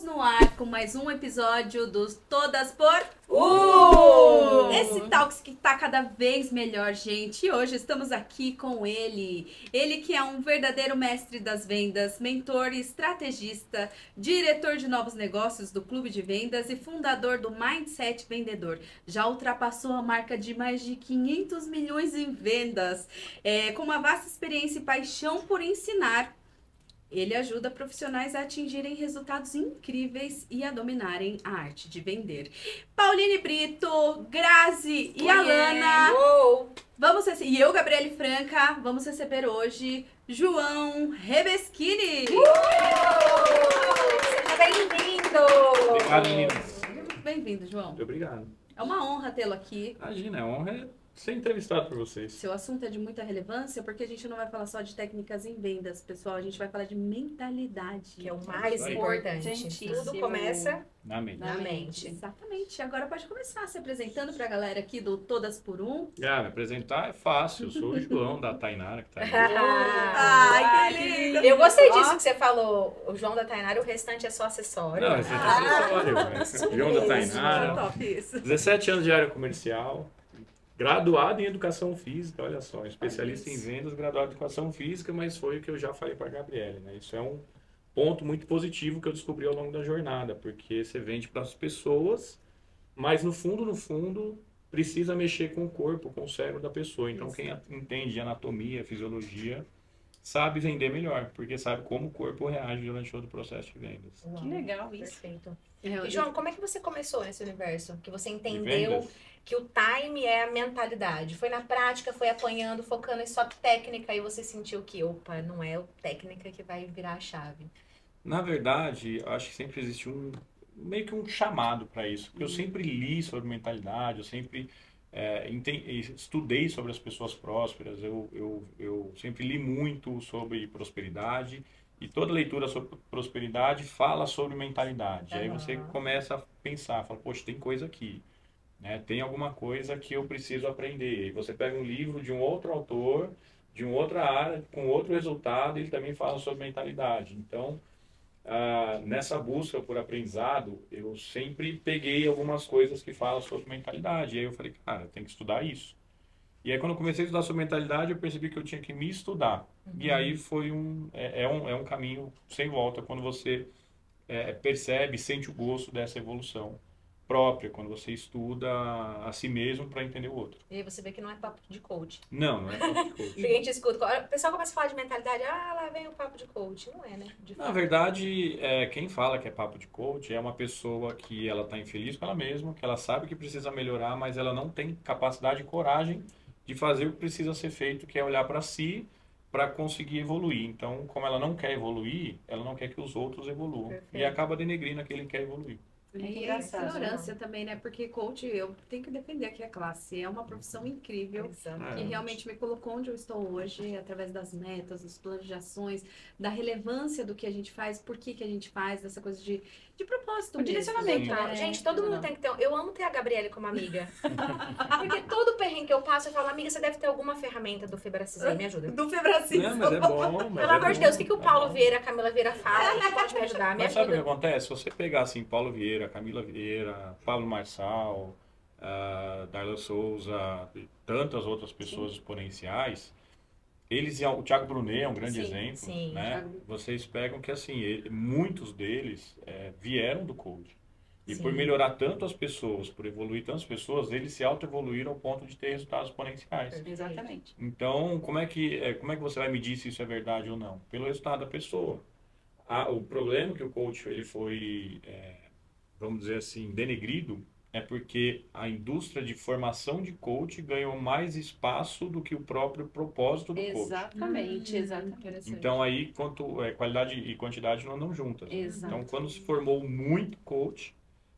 Estamos no ar com mais um episódio dos Todas por Esse Talks que tá cada vez melhor, gente. E hoje estamos aqui com ele. Ele que é um verdadeiro mestre das vendas, mentor e estrategista, diretor de novos negócios do Clube de Vendas e fundador do Mindset Vendedor. Já ultrapassou a marca de mais de 500 milhões em vendas. Com uma vasta experiência e paixão por ensinar, ele ajuda profissionais a atingirem resultados incríveis e a dominarem a arte de vender. Pauline Brito, Grazi e Alana. E eu, Gabriele Franca, vamos receber hoje João Rebeschini. Seja bem-vindo! Obrigado, meninas. Bem-vindo, João. Muito obrigado. É uma honra tê-lo aqui. Imagina, a honra é ser entrevistado por vocês. Seu assunto é de muita relevância, porque a gente não vai falar só de técnicas em vendas, pessoal. A gente vai falar de mentalidade. Que é o mais importante. Tudo começa Na mente. na mente. Exatamente. Agora pode começar se apresentando para a galera aqui do Todas por Um. Me apresentar é fácil. Eu sou o João da Tainara, que tá aí. Ai, que lindo! Eu gostei disso que você falou, o João da Tainara, o restante é só acessório. Não, esse é acessório. João da Tainara. Top isso. 17 anos de área comercial. Graduado em Educação Física, olha só. Especialista em vendas, graduado em Educação Física, mas foi o que eu já falei para a Gabriele, né? Isso é um ponto muito positivo que eu descobri ao longo da jornada, porque você vende para as pessoas, mas no fundo, precisa mexer com o corpo, com o cérebro da pessoa. Então, quem entende de anatomia, fisiologia, sabe vender melhor, porque sabe como o corpo reage durante todo o processo de vendas. Uau, Que legal isso. Perfeito. E, João, como é que você começou nesse universo? Que você entendeu vendas? que o time é a mentalidade? Foi na prática, foi apanhando, focando em só técnica e você sentiu que, opa, não é a técnica que vai virar a chave. Na verdade, eu acho que sempre existe meio que um chamado para isso, porque eu sempre li sobre mentalidade, eu sempre estudei sobre as pessoas prósperas, eu sempre li muito sobre prosperidade, e toda leitura sobre prosperidade fala sobre mentalidade. Aí você começa a pensar, fala, poxa, tem coisa aqui, né? Tem alguma coisa que eu preciso aprender. E você pega um livro de um outro autor, de uma outra área, com outro resultado, e ele também fala sobre mentalidade. Então, nessa busca por aprendizado, eu sempre peguei algumas coisas que falam sobre mentalidade. E aí eu falei, cara, tem que estudar isso. E aí quando eu comecei a estudar sobre mentalidade, eu percebi que eu tinha que me estudar. E aí foi um caminho sem volta quando você percebe, sente o gosto dessa evolução própria, quando você estuda a si mesmo para entender o outro. E aí você vê que não é papo de coach. Não é papo de coach. A gente escuta, o pessoal começa a falar de mentalidade, lá vem o papo de coach. Não é, né? De Na fato. verdade, quem fala que é papo de coach é uma pessoa que ela está infeliz com ela mesma, que ela sabe que precisa melhorar, mas ela não tem capacidade e coragem de fazer o que precisa ser feito, que é olhar para si para conseguir evoluir. Então, como ela não quer evoluir, ela não quer que os outros evoluam. Perfeito. E acaba denegrindo aquele que quer evoluir. E a ignorância também, né? Porque coach, eu tenho que defender aqui a classe. É uma profissão incrível. Exato. Que realmente me colocou onde eu estou hoje, através das metas, dos planos de ações, da relevância do que a gente faz, por que a gente faz, dessa coisa de propósito mesmo. Direcionamento. né? Gente, todo mundo tem que ter. Eu amo ter a Gabriele como amiga. Porque todo perrengue que eu passo, eu falo, amiga, você deve ter alguma ferramenta do Febracis, me ajuda. Do Febracis. Não, mas é bom. Pelo amor de Deus, o que o Paulo Vieira, a Camila Vieira fala? Que pode me ajudar? Me Mas sabe o que ajuda. acontece? Se você pegar assim, Paulo Vieira, Camila Vieira, Paulo Marçal, Darla Souza e tantas outras pessoas exponenciais, o Thiago Brunet é um grande Sim, exemplo, sim, né? Thiago. Vocês pegam que assim, muitos deles vieram do coach. E Sim. por melhorar tanto as pessoas, por evoluir tantas pessoas, eles se auto-evoluíram ao ponto de ter resultados exponenciais. Exatamente. Então, como é que você vai medir se isso é verdade ou não? Pelo resultado da pessoa. O problema que o coach ele foi, vamos dizer assim, denegrido, é porque a indústria de formação de coach ganhou mais espaço do que o próprio propósito do coach. Exatamente, exatamente. Então, aí, qualidade e quantidade não andam juntas. Né? Exato. Então, quando se formou muito coach,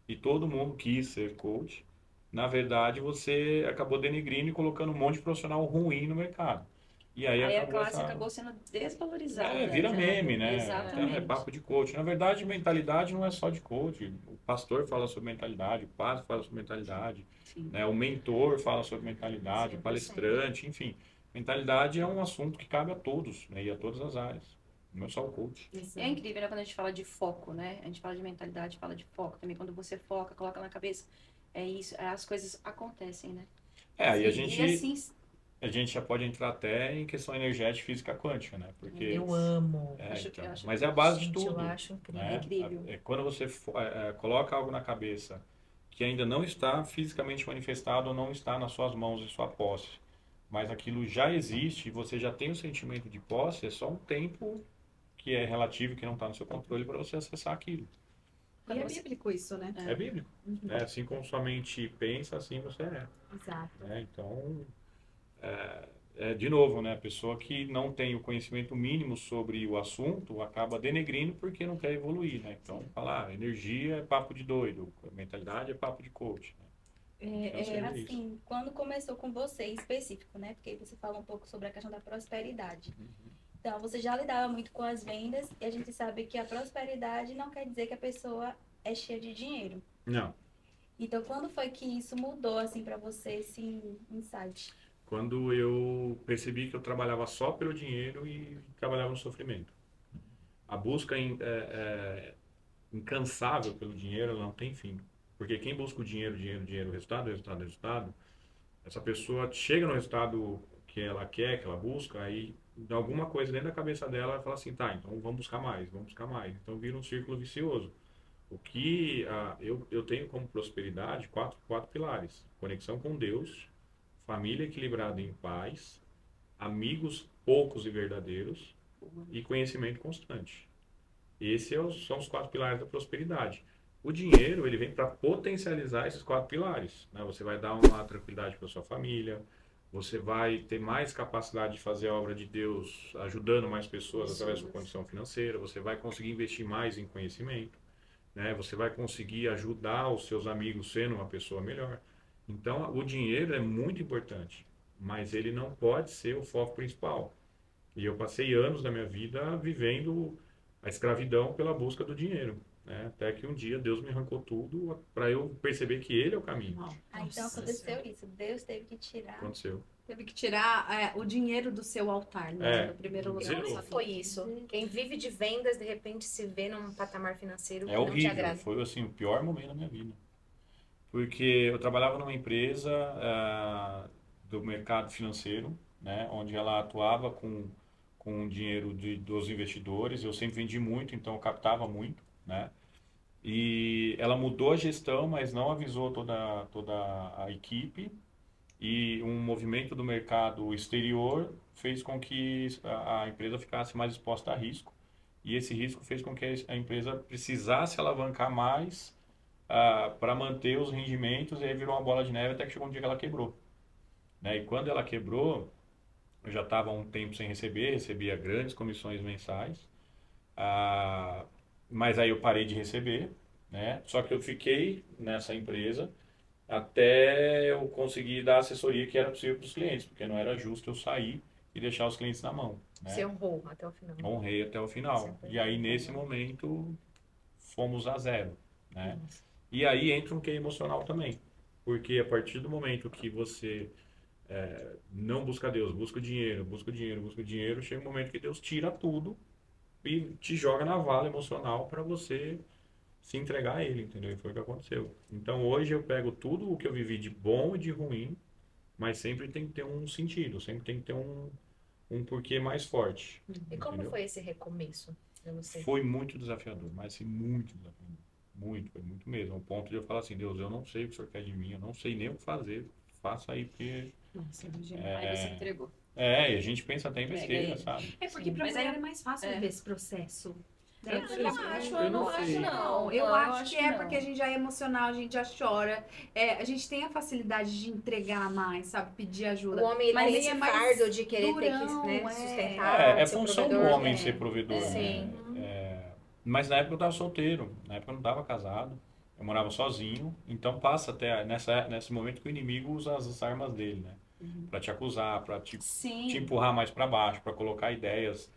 e todo mundo quis ser coach, na verdade, você acabou denegrindo e colocando um monte de profissional ruim no mercado. E aí a classe acabou sendo desvalorizada. Vira meme, né? Exatamente. Então, é papo de coach. Na verdade, mentalidade não é só de coach. O pastor fala sobre mentalidade, o padre fala sobre mentalidade, né? O mentor fala sobre mentalidade, 100%. o palestrante, enfim. Mentalidade é um assunto que cabe a todos, né? E a todas as áreas. não é só o coach. É incrível, né, quando a gente fala de foco, né? A gente fala de mentalidade, fala de foco também. Quando você foca, coloca na cabeça, é isso, as coisas acontecem, né? Aí E assim, a gente já pode entrar até em questão energética e física quântica, né? Porque Eu amo. mas é a base de Gente, tudo. eu acho incrível. Né? É incrível. Quando você coloca algo na cabeça que ainda não está fisicamente manifestado ou não está nas suas mãos, em sua posse, mas aquilo já existe e você já tem o sentimento de posse, é só um tempo que é relativo, que não está no seu controle para você acessar aquilo. E é bíblico isso, né? É bíblico. Né? Assim como sua mente pensa, assim você é. Exato. Né? Então, de novo, né? A pessoa que não tem o conhecimento mínimo sobre o assunto acaba denegrindo porque não quer evoluir, né? Então, falar, energia é papo de doido, mentalidade é papo de coach. Né? Assim, quando começou com você em específico, né? Porque você fala um pouco sobre a questão da prosperidade. Então, você já lidava muito com as vendas e a gente sabe que a prosperidade não quer dizer que a pessoa é cheia de dinheiro. Não. Então, quando foi que isso mudou, assim, para você, esse insight? Quando eu percebi que eu trabalhava só pelo dinheiro e trabalhava no sofrimento. A busca incansável pelo dinheiro, ela não tem fim. Porque quem busca o dinheiro, resultado, essa pessoa chega no resultado que ela quer, que ela busca, aí alguma coisa dentro da cabeça dela ela fala assim, tá, então vamos buscar mais. Então vira um círculo vicioso. O que eu tenho como prosperidade, quatro pilares. Conexão com Deus, família equilibrada em paz, amigos poucos e verdadeiros e conhecimento constante. Esses são os 4 pilares da prosperidade. O dinheiro, ele vem para potencializar esses 4 pilares. Né? Você vai dar uma tranquilidade para sua família, você vai ter mais capacidade de fazer a obra de Deus ajudando mais pessoas através da sua condição financeira, você vai conseguir investir mais em conhecimento, né? Você vai conseguir ajudar os seus amigos sendo uma pessoa melhor. Então, o dinheiro é muito importante, mas ele não pode ser o foco principal. E eu passei anos da minha vida vivendo a escravidão pela busca do dinheiro. Né? Até que um dia Deus me arrancou tudo para eu perceber que Ele é o caminho. Então aconteceu isso. Deus teve que tirar. Aconteceu. Teve que tirar o dinheiro do seu altar, né? No primeiro lugar. Como foi isso? Quem vive de vendas, de repente, se vê num patamar financeiro que É não te horrível. agrada. Foi assim, o pior momento da minha vida. Porque eu trabalhava numa empresa do mercado financeiro, né? Onde ela atuava com o dinheiro dos investidores. Eu sempre vendi muito, então eu captava muito, né? E ela mudou a gestão, mas não avisou toda a equipe. E um movimento do mercado exterior fez com que a empresa ficasse mais exposta a risco. E esse risco fez com que a empresa precisasse alavancar mais para manter os rendimentos. E aí virou uma bola de neve até que chegou um dia que ela quebrou. Né? E quando ela quebrou, eu já estava há um tempo sem recebia grandes comissões mensais. Mas aí eu parei de receber, né? Só que eu fiquei nessa empresa até eu conseguir dar a assessoria que era possível para os clientes, porque não era justo eu sair e deixar os clientes na mão. Né? Você honrou até o final. Honrei até o final. E aí, nesse momento, fomos a zero. Né? E aí entra um QI emocional também. Porque a partir do momento que você não busca Deus, busca o dinheiro, chega um momento que Deus tira tudo e te joga na vala emocional para você se entregar a Ele, entendeu? E foi o que aconteceu. Então, hoje eu pego tudo o que eu vivi de bom e de ruim, mas sempre tem que ter um sentido, sempre tem que ter um porquê mais forte. E como foi esse recomeço pra você? Foi muito desafiador, mas assim, muito desafiador. Foi muito mesmo. Ao ponto de eu falar assim, Deus, eu não sei o que o Senhor quer de mim, eu não sei nem o que fazer, faça aí, porque... Nossa, aí você entregou. E a gente pensa até em besteira, sabe? É porque pra mulher é mais fácil ver esse processo. Eu não acho, não. Eu acho que é porque a gente já é emocional, a gente já chora. A gente tem a facilidade de entregar mais, sabe? Pedir ajuda. O homem mas tem ele esse é mais fardo de querer ter durão, que sustentar. É ser função do provedor. homem ser provedor. Sim. Né? Mas na época eu estava solteiro, na época eu não estava casado, eu morava sozinho. Então passa até nesse momento que o inimigo usa as armas dele, né? Para te acusar, para te empurrar mais para baixo, para colocar ideias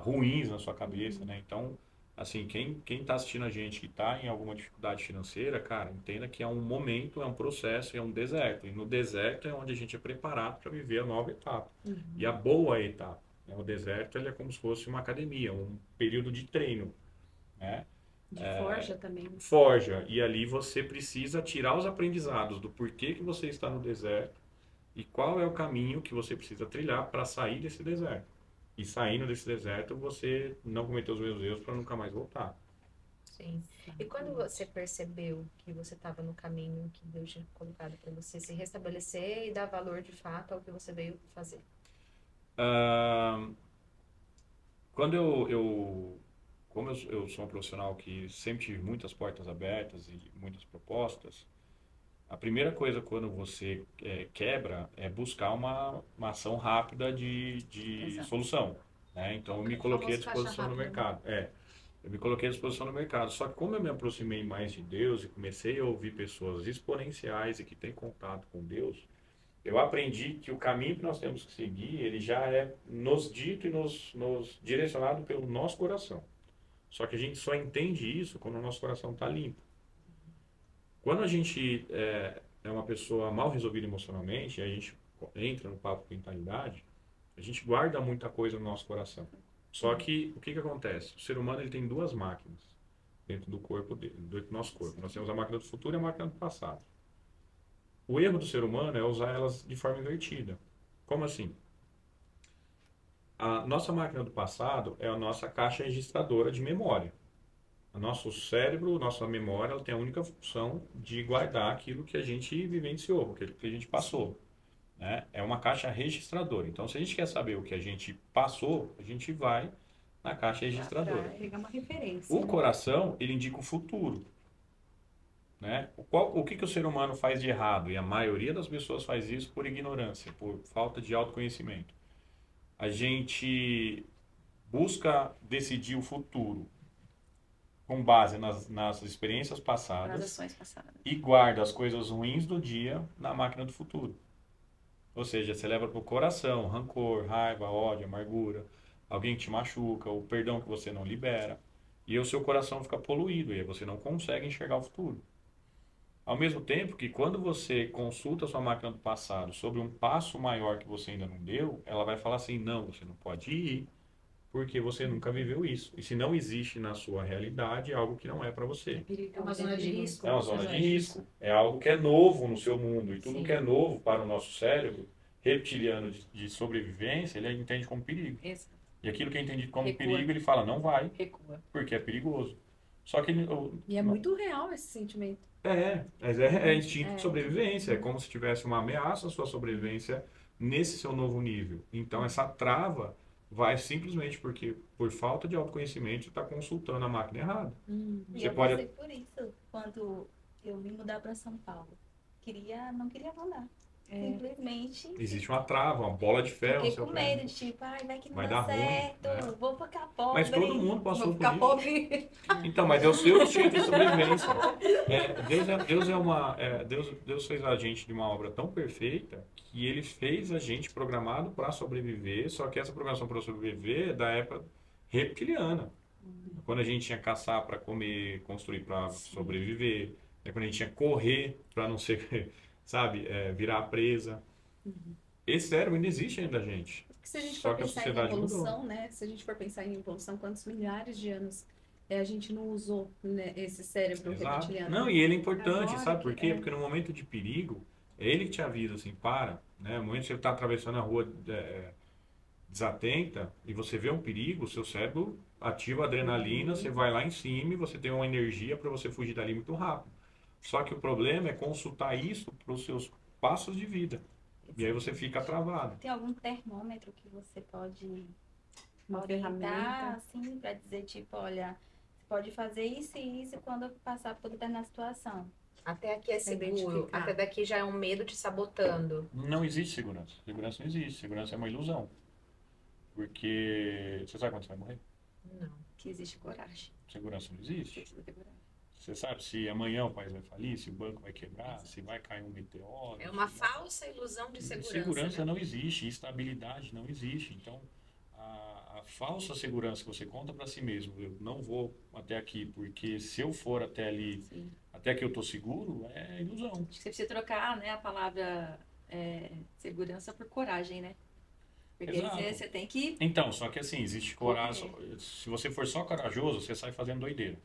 ruins na sua cabeça, né? Então, assim, quem está assistindo a gente que está em alguma dificuldade financeira, cara, entenda que é um momento, é um processo, é um deserto. E no deserto é onde a gente é preparado para viver a nova etapa. E a boa etapa. né? O deserto ele é como se fosse uma academia, um período de treino, né? De forja também. Forja. E ali você precisa tirar os aprendizados do porquê que você está no deserto e qual é o caminho que você precisa trilhar para sair desse deserto. E saindo desse deserto, você não cometer os mesmos erros para nunca mais voltar. Sim. E quando você percebeu que você estava no caminho que Deus tinha colocado para você se restabelecer e dar valor de fato ao que você veio fazer? Ah, quando como eu sou um profissional que sempre tive muitas portas abertas e muitas propostas, a primeira coisa quando você quebra é buscar uma ação rápida de Exato. solução, né? Então eu me O coloquei à famoso caixa disposição no rápida, né? mercado. Eu me coloquei à disposição no mercado. Só que como eu me aproximei mais de Deus e comecei a ouvir pessoas exponenciais e que têm contato com Deus, eu aprendi que o caminho que nós temos que seguir, ele já é nos dito e nos direcionado pelo nosso coração. Só que a gente só entende isso quando o nosso coração está limpo. Quando a gente é uma pessoa mal resolvida emocionalmente, e a gente entra no papo de mentalidade, a gente guarda muita coisa no nosso coração. Só que o que acontece? O ser humano ele tem duas máquinas dentro do corpo dele, dentro do nosso corpo. Nós temos a máquina do futuro e a máquina do passado. O erro do ser humano é usar elas de forma invertida. Como assim? A nossa máquina do passado é a nossa caixa registradora de memória. O nosso cérebro, nossa memória, ela tem a única função de guardar aquilo que a gente vivenciou, aquilo que a gente passou, né? É uma caixa registradora. Então, se a gente quer saber o que a gente passou, a gente vai na caixa registradora. Pegar uma referência. O coração, ele indica o futuro, né? O que o ser humano faz de errado? E a maioria das pessoas faz isso por ignorância, por falta de autoconhecimento. A gente busca decidir o futuro com base nas experiências Nas passadas ações passadas. e guarda as coisas ruins do dia na máquina do futuro. Ou seja, você leva para o coração rancor, raiva, ódio, amargura, alguém que te machuca, o perdão que você não libera. E aí o seu coração fica poluído e aí você não consegue enxergar o futuro. Ao mesmo tempo que quando você consulta a sua máquina do passado sobre um passo maior que você ainda não deu, ela vai falar assim, não, você não pode ir, porque você nunca viveu isso. E se não existe na sua realidade, é algo que não é para você. É uma zona de risco. É uma zona de risco. É algo que é novo no seu mundo. E tudo Sim. que é novo para o nosso cérebro, reptiliano de sobrevivência, ele entende como perigo. Exato. E aquilo que é entendido como Recua. perigo, ele fala, não vai, Recua. porque é perigoso. Só que E é muito real esse sentimento. mas é instinto de sobrevivência. É como se tivesse uma ameaça à sua sobrevivência nesse seu novo nível. Então, essa trava vai simplesmente porque, por falta de autoconhecimento, você está consultando a máquina errada. E Você eu pode... passei por isso quando eu vim mudar para São Paulo. Não queria mandar. Simplesmente Existe uma trava, uma bola de ferro no fiquei seu com pé. medo de tipo, ai, vai que não Vai dá dar ruim, certo, né? vou ficar pobre. Mas todo mundo passou Vou por ficar isso. pobre. Então, mas é o seu instinto de sobrevivência. Deus fez a gente de uma obra tão perfeita que ele fez a gente programado para sobreviver, só que essa programação para sobreviver é da época reptiliana. Quando a gente tinha caçar para comer, construir para sobreviver, quando a gente tinha correr para não ser, sabe, virar presa. Esse cérebro ainda existe ainda, gente. Porque se a gente Só for que a pensar em sociedade mudou. evolução, né? Se a gente for pensar em evolução, quantos milhares de anos a gente não usou, né, esse cérebro Exato. reptiliano? Não, e ele é importante, Agora sabe por que quê? Porque no momento de perigo, é ele que te avisa assim, para, né? No momento que você está atravessando a rua desatenta e você vê um perigo, o seu cérebro ativa a adrenalina, você vai lá em cima e você tem uma energia para você fugir dali muito rápido. Só que o problema é consultar isso para os seus passos de vida. E aí você fica travado. Tem algum termômetro que você pode Uma orientar, ferramenta. assim, para dizer, tipo, olha, você pode fazer isso e isso quando passar por determinada situação. Até aqui é seguro. identificar. Até daqui já é um medo te sabotando. Não existe segurança. Segurança não existe. Segurança é uma ilusão. Porque você sabe quando você vai morrer? Não. Que existe coragem. Segurança não existe. Precisa ter coragem. Você sabe se amanhã o país vai falir, se o banco vai quebrar, se vai cair um meteoro. É uma se- falsa ilusão de segurança. Segurança né? não existe, estabilidade não existe. Então, a falsa segurança que você conta para si mesmo, eu não vou até aqui, porque se eu for até ali, Sim. até que eu tô seguro, é ilusão. Acho que você precisa trocar, né, a palavra segurança por coragem, né? Porque Exato. você tem que... Então, só que assim, existe coragem. Se você for só corajoso, você sai fazendo doideira.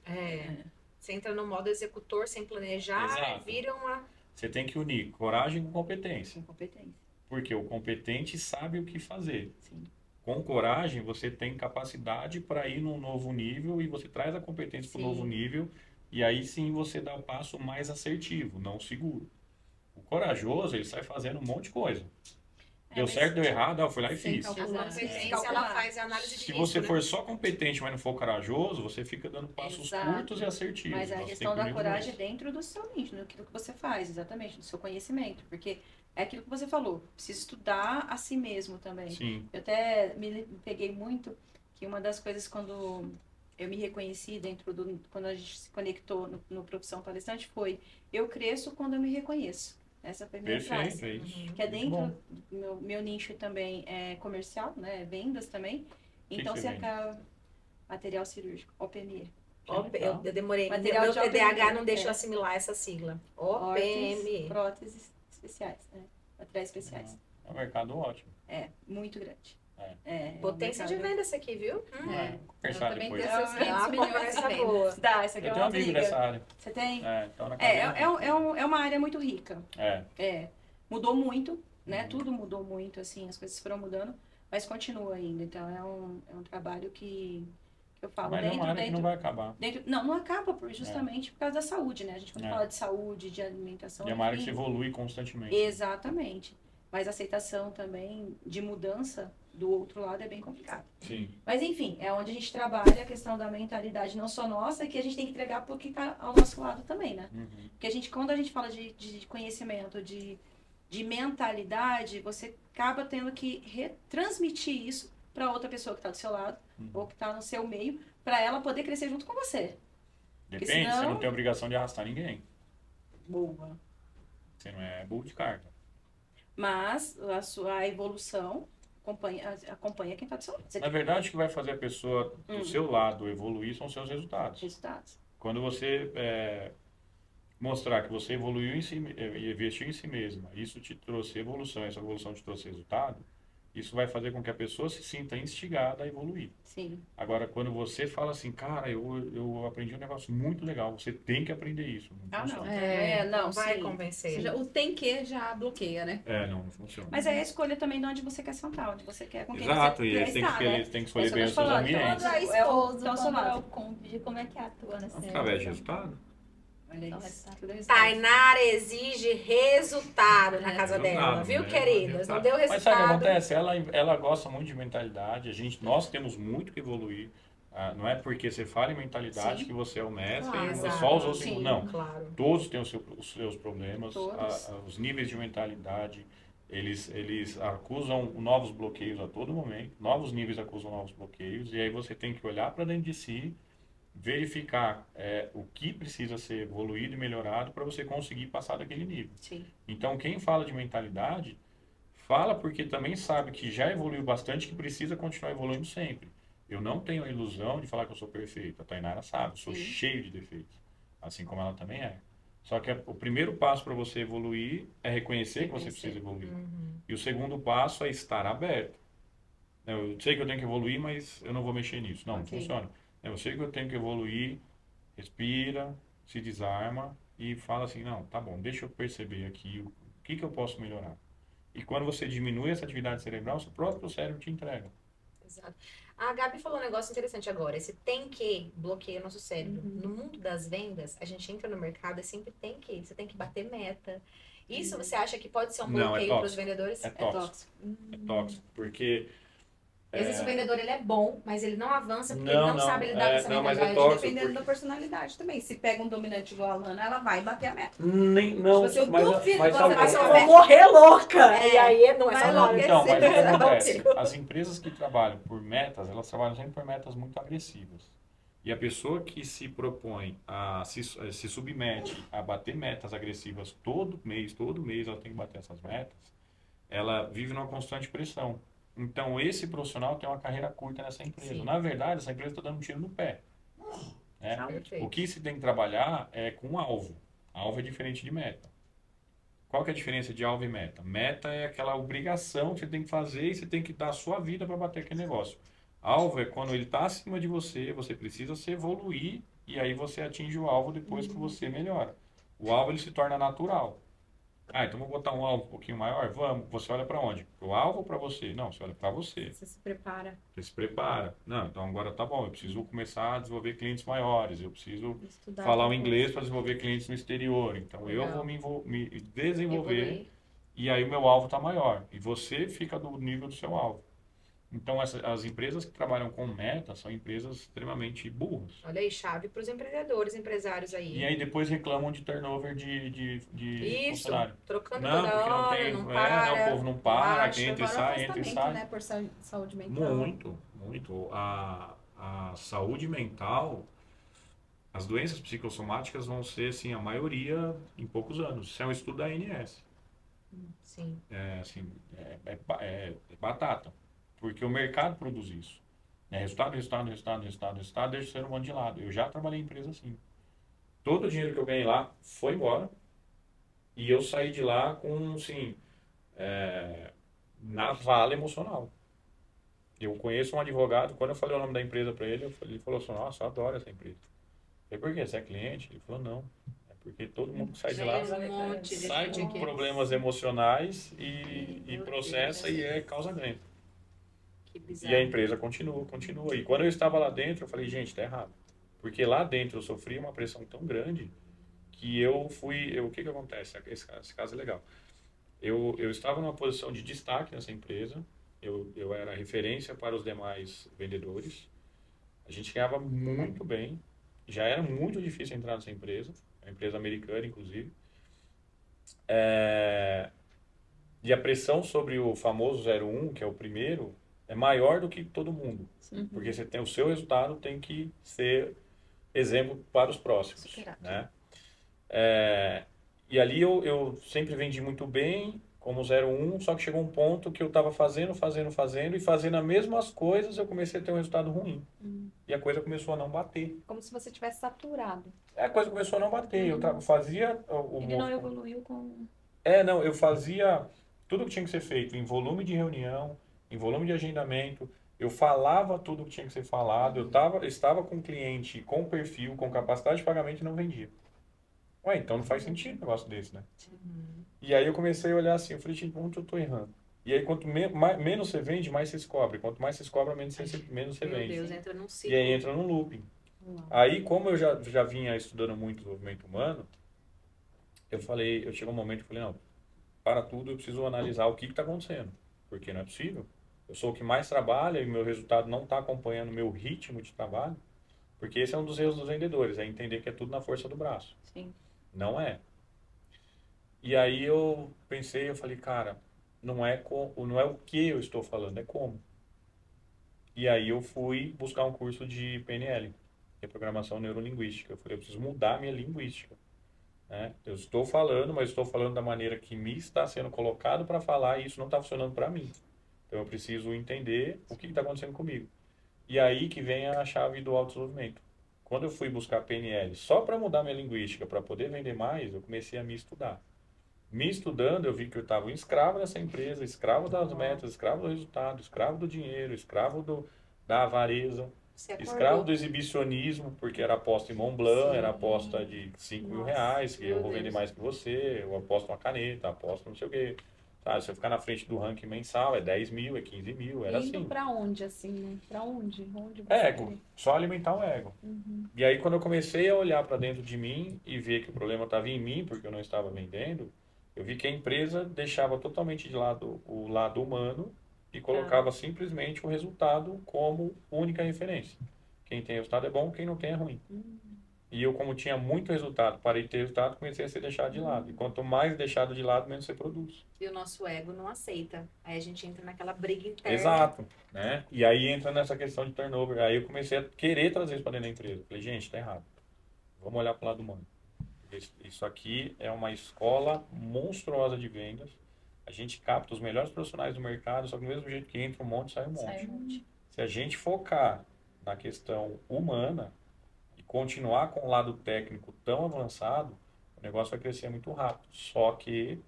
Você entra no modo executor sem planejar Exato. e vira uma... Você tem que unir coragem com competência. Incompetência. Porque o competente sabe o que fazer. Sim. Com coragem, você tem capacidade para ir num novo nível e você traz a competência para o Sim. novo nível. E aí sim você dá o passo mais assertivo, não seguro. O corajoso, ele sai fazendo um monte de coisa. Deu mas- certo, deu errado, eu fui lá e Sem fiz. calcular. A Exato. competência, Calcular. ela faz a análise de Se risco, você né? for só competente, mas não for corajoso, você fica dando passos Exato. curtos e assertivos. Mas a Você questão tem que da unir os coragem é dois. dentro do seu nicho, daquilo que você faz, exatamente, do seu conhecimento. Porque é aquilo que você falou, precisa estudar a si mesmo também. Sim, Eu até me peguei muito que uma das coisas quando eu me reconheci quando a gente se conectou no Profissão Palestrante foi, eu cresço quando eu me reconheço. Essa foi a primeira perfeito, frase. é isso. Que é Muito bom. dentro do meu nicho também é comercial, né? Vendas também. Então que você você vende? acaba material cirúrgico, OPME. Eu demorei. Material Meu de TDAH OPM, não deixa eu é. assimilar essa sigla. Órteses, OPM. próteses especiais, né? Materiais especiais. É um mercado ótimo. É, muito grande. Potência de venda essa aqui, viu? Vamos conversar também depois. tenho seus 500 uma milhões de conversa vendas. boa. Dá, essa aqui Eu é tenho uma um amigo briga. dessa área. Você tem? Então na cadeia. É uma área muito rica. É. Mudou muito, né? Tudo mudou muito, assim, as coisas foram mudando, mas continua ainda. Então é um trabalho que eu falo Mas é uma área que não vai acabar. não acaba justamente por causa da saúde, né? A gente quando É. fala de saúde, de alimentação, E é uma área que enfim, se evolui constantemente. exatamente. Mas a aceitação também de mudança do outro lado é bem complicado. Sim. Mas enfim, é onde a gente trabalha a questão da mentalidade não só nossa, que a gente tem que entregar para o que está ao nosso lado também, né? Uhum. Porque quando a gente fala de conhecimento, de mentalidade, você acaba tendo que retransmitir isso para outra pessoa que está do seu lado, ou que está no seu meio, para ela poder crescer junto com você. Depende, senão- você não tem obrigação de arrastar ninguém. Boa. Você não é burro de carga. Mas a sua evolução acompanha quem está do seu lado. Você Na verdade, o que vai fazer a pessoa do seu lado evoluir são os seus resultados. resultados. Quando você mostrar que você evoluiu em si, e investiu em si mesma, isso te trouxe evolução, essa evolução te trouxe resultado, isso vai fazer com que a pessoa se sinta instigada a evoluir. Sim. Agora, quando você fala assim, cara, eu aprendi um negócio muito legal, você tem que aprender isso. Não funciona. Não, Vai sim. convencer. Ou seja, o tem que já bloqueia, né? Não funciona. Mas é a escolha também de onde você quer sentar, onde você quer, com quem Exato, você e quer eles têm que estar, escolher, né? tem que escolher É isso bem que os eu tô seus falando. Então, ambientes. Quando é É o- esposo, então, quando seu é lado. o cônjuge, como é que atua nessa Através de resultado. Olha Então, isso. resultado. Tudo é resultado. Tainara exige resultado na casa dela, Resultado, viu, né? queridas? Não deu Mas sabe o que resultado. acontece? Ela gosta muito de mentalidade. Nós temos muito que evoluir. Não é porque você fala em mentalidade Sim. que você é o mestre, Claro, é exato. só os outros. Sim. Não. Claro. Todos têm os seus problemas. Todos. Os níveis de mentalidade, eles acusam novos bloqueios a todo momento. Novos níveis acusam novos bloqueios. E aí você tem que olhar para dentro de si, verificar o que precisa ser evoluído e melhorado para você conseguir passar daquele nível. Sim. Então, quem fala de mentalidade, fala porque também sabe que já evoluiu bastante, que precisa continuar evoluindo sempre. Eu não tenho a ilusão de falar que eu sou perfeito. A Tainara sabe, eu sou Sim. cheio de defeitos. Assim como ela também é. Só que o primeiro passo para você evoluir é reconhecer que você precisa evoluir. E o segundo passo é estar aberto. Eu sei que eu tenho que evoluir, mas eu não vou mexer nisso. Não, não Ok. funciona. Eu sei que eu tenho que evoluir, respira, se desarma e fala assim, não, tá bom, deixa eu perceber aqui o que eu posso melhorar. E quando você diminui essa atividade cerebral, seu próprio cérebro te entrega. Exato. A Gabi falou um negócio interessante agora. Esse tem que bloqueia o nosso cérebro. No mundo das vendas, a gente entra no mercado e sempre tem que. Você tem que bater meta. Isso você acha que pode ser um Não, é bloqueio para os tóxico. vendedores? É tóxico. É tóxico, porque... Às vezes o vendedor ele é bom, mas ele não avança porque ele Não, não não, sabe lidar com essa não, mas é mentalidade. tóxico. Dependendo da personalidade também. Se pega um dominante igual a Lana, ela vai bater a meta. Não, Tipo assim, eu duvido que sabe você o que vai Mas eu ser vou morrer louca! E aí não é Vai só logo. hora. Então, mas o que Não, acontece? As empresas que trabalham por metas, elas trabalham sempre por metas muito agressivas. E a pessoa que se propõe se submete a bater metas agressivas todo mês ela tem que bater essas metas, ela vive numa constante pressão. Então, esse profissional tem uma carreira curta nessa empresa. Sim. Na verdade, essa empresa está dando um tiro no pé. Né? Perfeito. O que se tem que trabalhar é com alvo. Alvo é diferente de meta. qual que é a diferença de alvo e meta? Meta é aquela obrigação que você tem que fazer e você tem que dar a sua vida para bater aquele negócio. Alvo é quando ele está acima de você, você precisa se evoluir e aí você atinge o alvo depois que você melhora. O alvo ele se torna natural. Ah, então vamos botar um alvo um pouquinho maior? Vamos. Você olha para onde? Para o alvo ou para você? Não, você olha para você. Você se prepara. Você se prepara. Não, então agora tá bom, eu preciso começar a desenvolver clientes maiores, eu preciso Estudar falar o depois. inglês para desenvolver clientes no exterior. Então eu Legal. vou me desenvolver Evoluir. e aí o meu alvo está maior. E você fica do nível do seu alvo. Então as empresas que trabalham com meta são empresas extremamente burras. Olha aí, chave para os empreendedores, empresários aí. E aí depois reclamam de turnover de Isso, funcionário. trocando Não, toda porque não hora, tem, não não, para, o povo não para, acha. que entra e Fora o sai, entra e afastamento, sai. né, por saúde mental. Muito. A saúde mental, as doenças psicossomáticas vão ser, assim, a maioria em poucos anos. Isso é um estudo da ANS. Sim. É, assim, é batata. Porque o mercado produz isso. Resultado, deixa o ser humano de lado. Eu já trabalhei em empresa assim. Todo o dinheiro que eu ganhei lá foi embora. E eu saí de lá com, assim, na vala emocional. Eu conheço um advogado, quando eu falei o nome da empresa para ele, ele falou assim, nossa, eu adoro essa empresa. Eu falei, por quê? Você é cliente? Ele falou, não. É porque todo mundo que sai de lá Ganha um monte de sai com gente. problemas emocionais e Meu processa Deus. e é causa ganha. Que E a bizarro. empresa continua. E quando eu estava lá dentro, eu falei, gente, tá errado. Porque lá dentro eu sofri uma pressão tão grande que o que acontece? Esse caso é legal. Eu estava numa posição de destaque nessa empresa, eu era referência para os demais vendedores, a gente ganhava muito bem, já era muito difícil entrar nessa empresa, uma empresa americana, inclusive. E a pressão sobre o famoso 01, que é o primeiro, é maior do que todo mundo. Porque você tem, o seu resultado tem que ser exemplo para os próximos. Né? E ali eu sempre vendi muito bem, como 01, só que chegou um ponto que eu estava fazendo, e fazendo as mesmas coisas, eu comecei a ter um resultado ruim. E a coisa começou a não bater. Como se você tivesse saturado. A coisa começou a não bater. Eu fazia Ele não evoluiu com... Não, eu fazia tudo que tinha que ser feito em volume de reunião, em volume de agendamento, eu falava tudo que tinha que ser falado, eu estava com o cliente com perfil, com capacidade de pagamento e não vendia. Ué, então não faz sentido um negócio desse, né? E aí eu comecei a olhar assim, eu falei, gente, onde eu estou errando? E aí quanto menos você vende, mais você se cobra. Quanto mais você se cobra, menos você Meu vende. Deus, entra num E ciclo. aí entra num looping. Aí, como eu já vinha estudando muito desenvolvimento humano, eu chegou um momento que eu falei, não, para tudo eu preciso analisar o que está acontecendo. Porque não é possível. Eu sou o que mais trabalha e meu resultado não está acompanhando o meu ritmo de trabalho. Porque esse é um dos erros dos vendedores, é entender que é tudo na força do braço. Sim. Não é. E aí eu pensei, eu falei, cara, não é o que eu estou falando, é como. E aí eu fui buscar um curso de PNL, que é Programação Neurolinguística. Eu falei, eu preciso mudar a minha linguística. Né? Eu estou falando, mas estou falando da maneira que me está sendo colocado para falar e isso não está funcionando para mim. Então eu preciso entender o que está acontecendo comigo. E aí que vem a chave do autodesenvolvimento. Quando eu fui buscar PNL só para mudar minha linguística, para poder vender mais, eu comecei a me estudar. Me estudando, eu vi que eu estava um escravo dessa empresa, escravo das metas, escravo do resultado, escravo do dinheiro, escravo da avareza, Você acordou. escravo do exibicionismo, porque era aposta em Mont Blanc, era aposta de 5 mil reais, que eu meu vou vender Deus. mais que você, eu aposto uma caneta, aposto não sei o quê. Sabe, se eu ficar na frente do ranking mensal, é 10 mil, é 15 mil, era Indo assim. pra onde, assim, né? Pra onde? Onde você Ego, queria? só alimentar o ego. E aí quando eu comecei a olhar para dentro de mim e ver que o problema estava em mim, porque eu não estava vendendo, eu vi que a empresa deixava totalmente de lado o lado humano e colocava simplesmente o resultado como única referência. Quem tem resultado é bom, quem não tem é ruim. E eu, como tinha muito resultado, parei de ter resultado, comecei a ser deixado de lado. E quanto mais deixado de lado, menos você produz. E o nosso ego não aceita. Aí a gente entra naquela briga interna. Exato, né? E aí entra nessa questão de turnover. Aí eu comecei a querer trazer isso para dentro da empresa. Falei, gente, tá errado. Vamos olhar para o lado humano. Isso aqui é uma escola monstruosa de vendas. A gente capta os melhores profissionais do mercado, só que do mesmo jeito que entra um monte, sai um monte. Sai um monte. Se a gente focar na questão humana e continuar com o lado técnico tão avançado, o negócio vai crescer muito rápido. Só que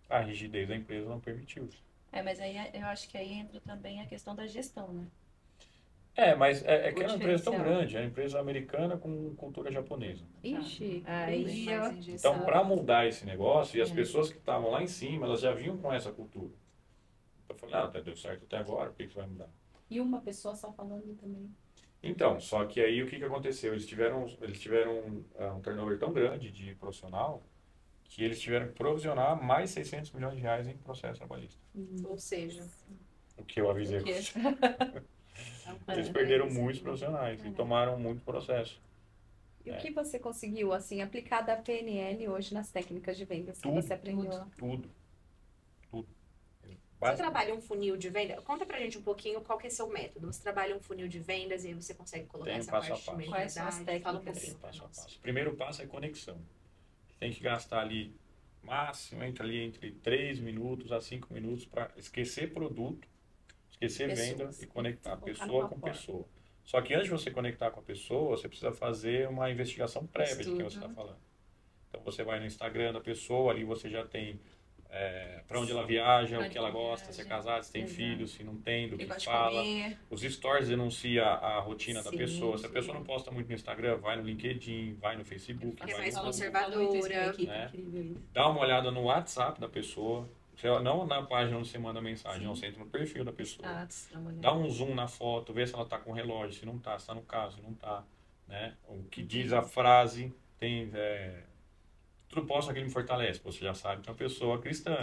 a rigidez da empresa não permitiu. Mas aí eu acho que aí entra também a questão da gestão, né? Mas é que O é uma empresa tão diferencial. grande, é uma empresa americana com cultura japonesa. Ixi, Aí bem eu- mais engessado. Então, para mudar esse negócio, e as É. pessoas que estavam lá em cima, elas já vinham com essa cultura. Então, eu falei, tá deu certo até agora, por que vai mudar? E uma pessoa só falando também. Então, só que aí o que aconteceu? Eles tiveram um turnover tão grande de profissional que eles tiveram que provisionar mais 600 milhões de reais em processo trabalhista. Ou seja, O que eu avisei. Porque- Eles perderam muitos profissionais e tomaram muito processo. E o que você conseguiu, assim, aplicar da PNL hoje nas técnicas de vendas que você aprendeu? Tudo. você trabalha um funil de venda? Conta pra gente um pouquinho qual que é seu método. Você trabalha um funil de vendas e aí você consegue colocar Tem essa passo a parte de passo. mentalidade? Quais são as Fala um técnicas? pouquinho pra Passo a nós. passo. O primeiro passo é conexão. Tem que gastar ali máximo entre 3 minutos a 5 minutos para esquecer produto, esquecer venda e conectar pessoa com pessoa. Só que antes de você conectar com a pessoa, você precisa fazer uma investigação prévia de quem você está falando. Então você vai no Instagram da pessoa, ali você já tem para onde ela viaja, o que ela gosta, se é casada, se tem filhos, se não tem, do que fala. Os stories denunciam a rotina da pessoa. Se a pessoa não posta muito no Instagram, vai no LinkedIn, vai no Facebook, Porque é vai mais no conservadora. né? Dá uma olhada no WhatsApp da pessoa. Não na página onde você manda mensagem, não, você entra no perfil da pessoa. Dá um zoom na foto, vê se ela tá com relógio, se não tá, se tá no carro, se não tá, né? O que diz a frase, tem... tudo posso que me fortalece. Você já sabe que é uma pessoa cristã,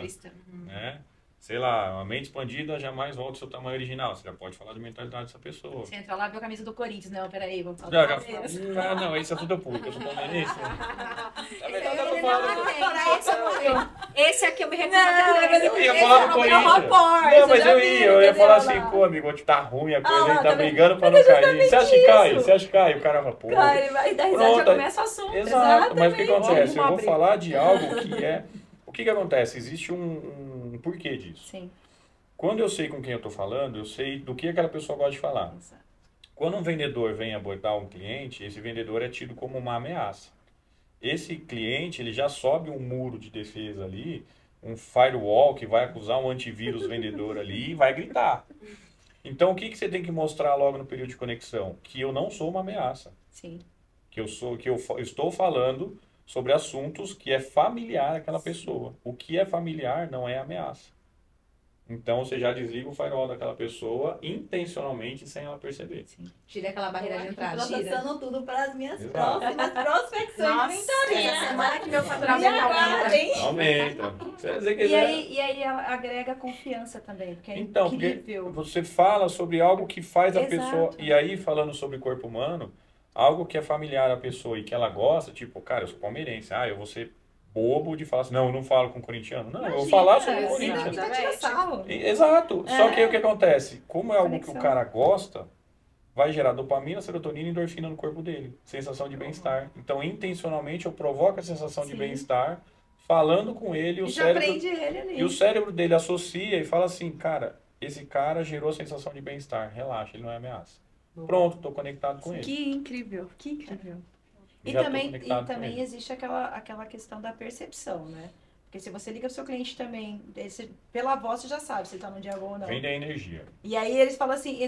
né? Sei lá, uma mente expandida jamais volta ao seu tamanho original. Você já pode falar de mentalidade dessa pessoa. Você entra lá e vê a camisa do Corinthians. Não, peraí, vamos falar Já, do Palmeiras. não, isso é tudo público. Eu sou palmeirense. Esse aqui eu me recuso a ter. Eu ia falar do Corinthians. Não, mas eu ia falar assim, pô, amigo, tá ruim a coisa, a gente tá brigando pra não cair. Você acha que cai? Você acha que cai? O cara fala, pô. Cara, vai dar risada, já começa o assunto. Exato, mas o que acontece? Eu vou Vamos falar de algo que é... O que acontece? Existe um porquê disso. Sim. Quando eu sei com quem eu tô falando, eu sei do que aquela pessoa gosta de falar. Exato. Quando um vendedor vem abordar um cliente, esse vendedor é tido como uma ameaça. Esse cliente, ele já sobe um muro de defesa ali, um firewall que vai acusar um antivírus vendedor ali e vai gritar. Então, o que você tem que mostrar logo no período de conexão? Que eu não sou uma ameaça. Sim. Que eu estou falando sobre assuntos que é familiar àquela pessoa. O que é familiar não é ameaça. Então, você já desliga o firewall daquela pessoa intencionalmente, sem ela perceber. Tira aquela barreira de entrada. Processando tudo para as minhas Exato. próximas prospecções de mentoria. Semana que meu Me faturamento aguardem. Aumenta. Se você E quiser... aí agrega confiança também, porque é Então, porque incrível. você fala sobre algo que faz a Exato. pessoa... E aí, falando sobre corpo humano, algo que é familiar à pessoa e que ela gosta, tipo, cara, eu sou palmeirense. Eu vou ser bobo de falar assim, não, eu não falo com corintiano. Não, eu vou falar sobre o Corinthians. Exato. Só que aí o que acontece? Como é algo que Conexão. o cara gosta, vai gerar dopamina, serotonina e endorfina no corpo dele. Sensação de bem-estar. Então, intencionalmente, eu provoco a sensação de bem-estar falando com ele. E já prende ele ali. E o cérebro dele associa e fala assim, cara, esse cara gerou a sensação de bem-estar. Relaxa, ele não é ameaça. Pronto, estou conectado com ele. Que incrível, que incrível. E Já tô também, conectado com ele. existe aquela questão da percepção, né? Porque se você liga pro seu cliente também, pela voz você já sabe se ele tá num dia bom ou não. Vem da energia. E aí eles falam assim,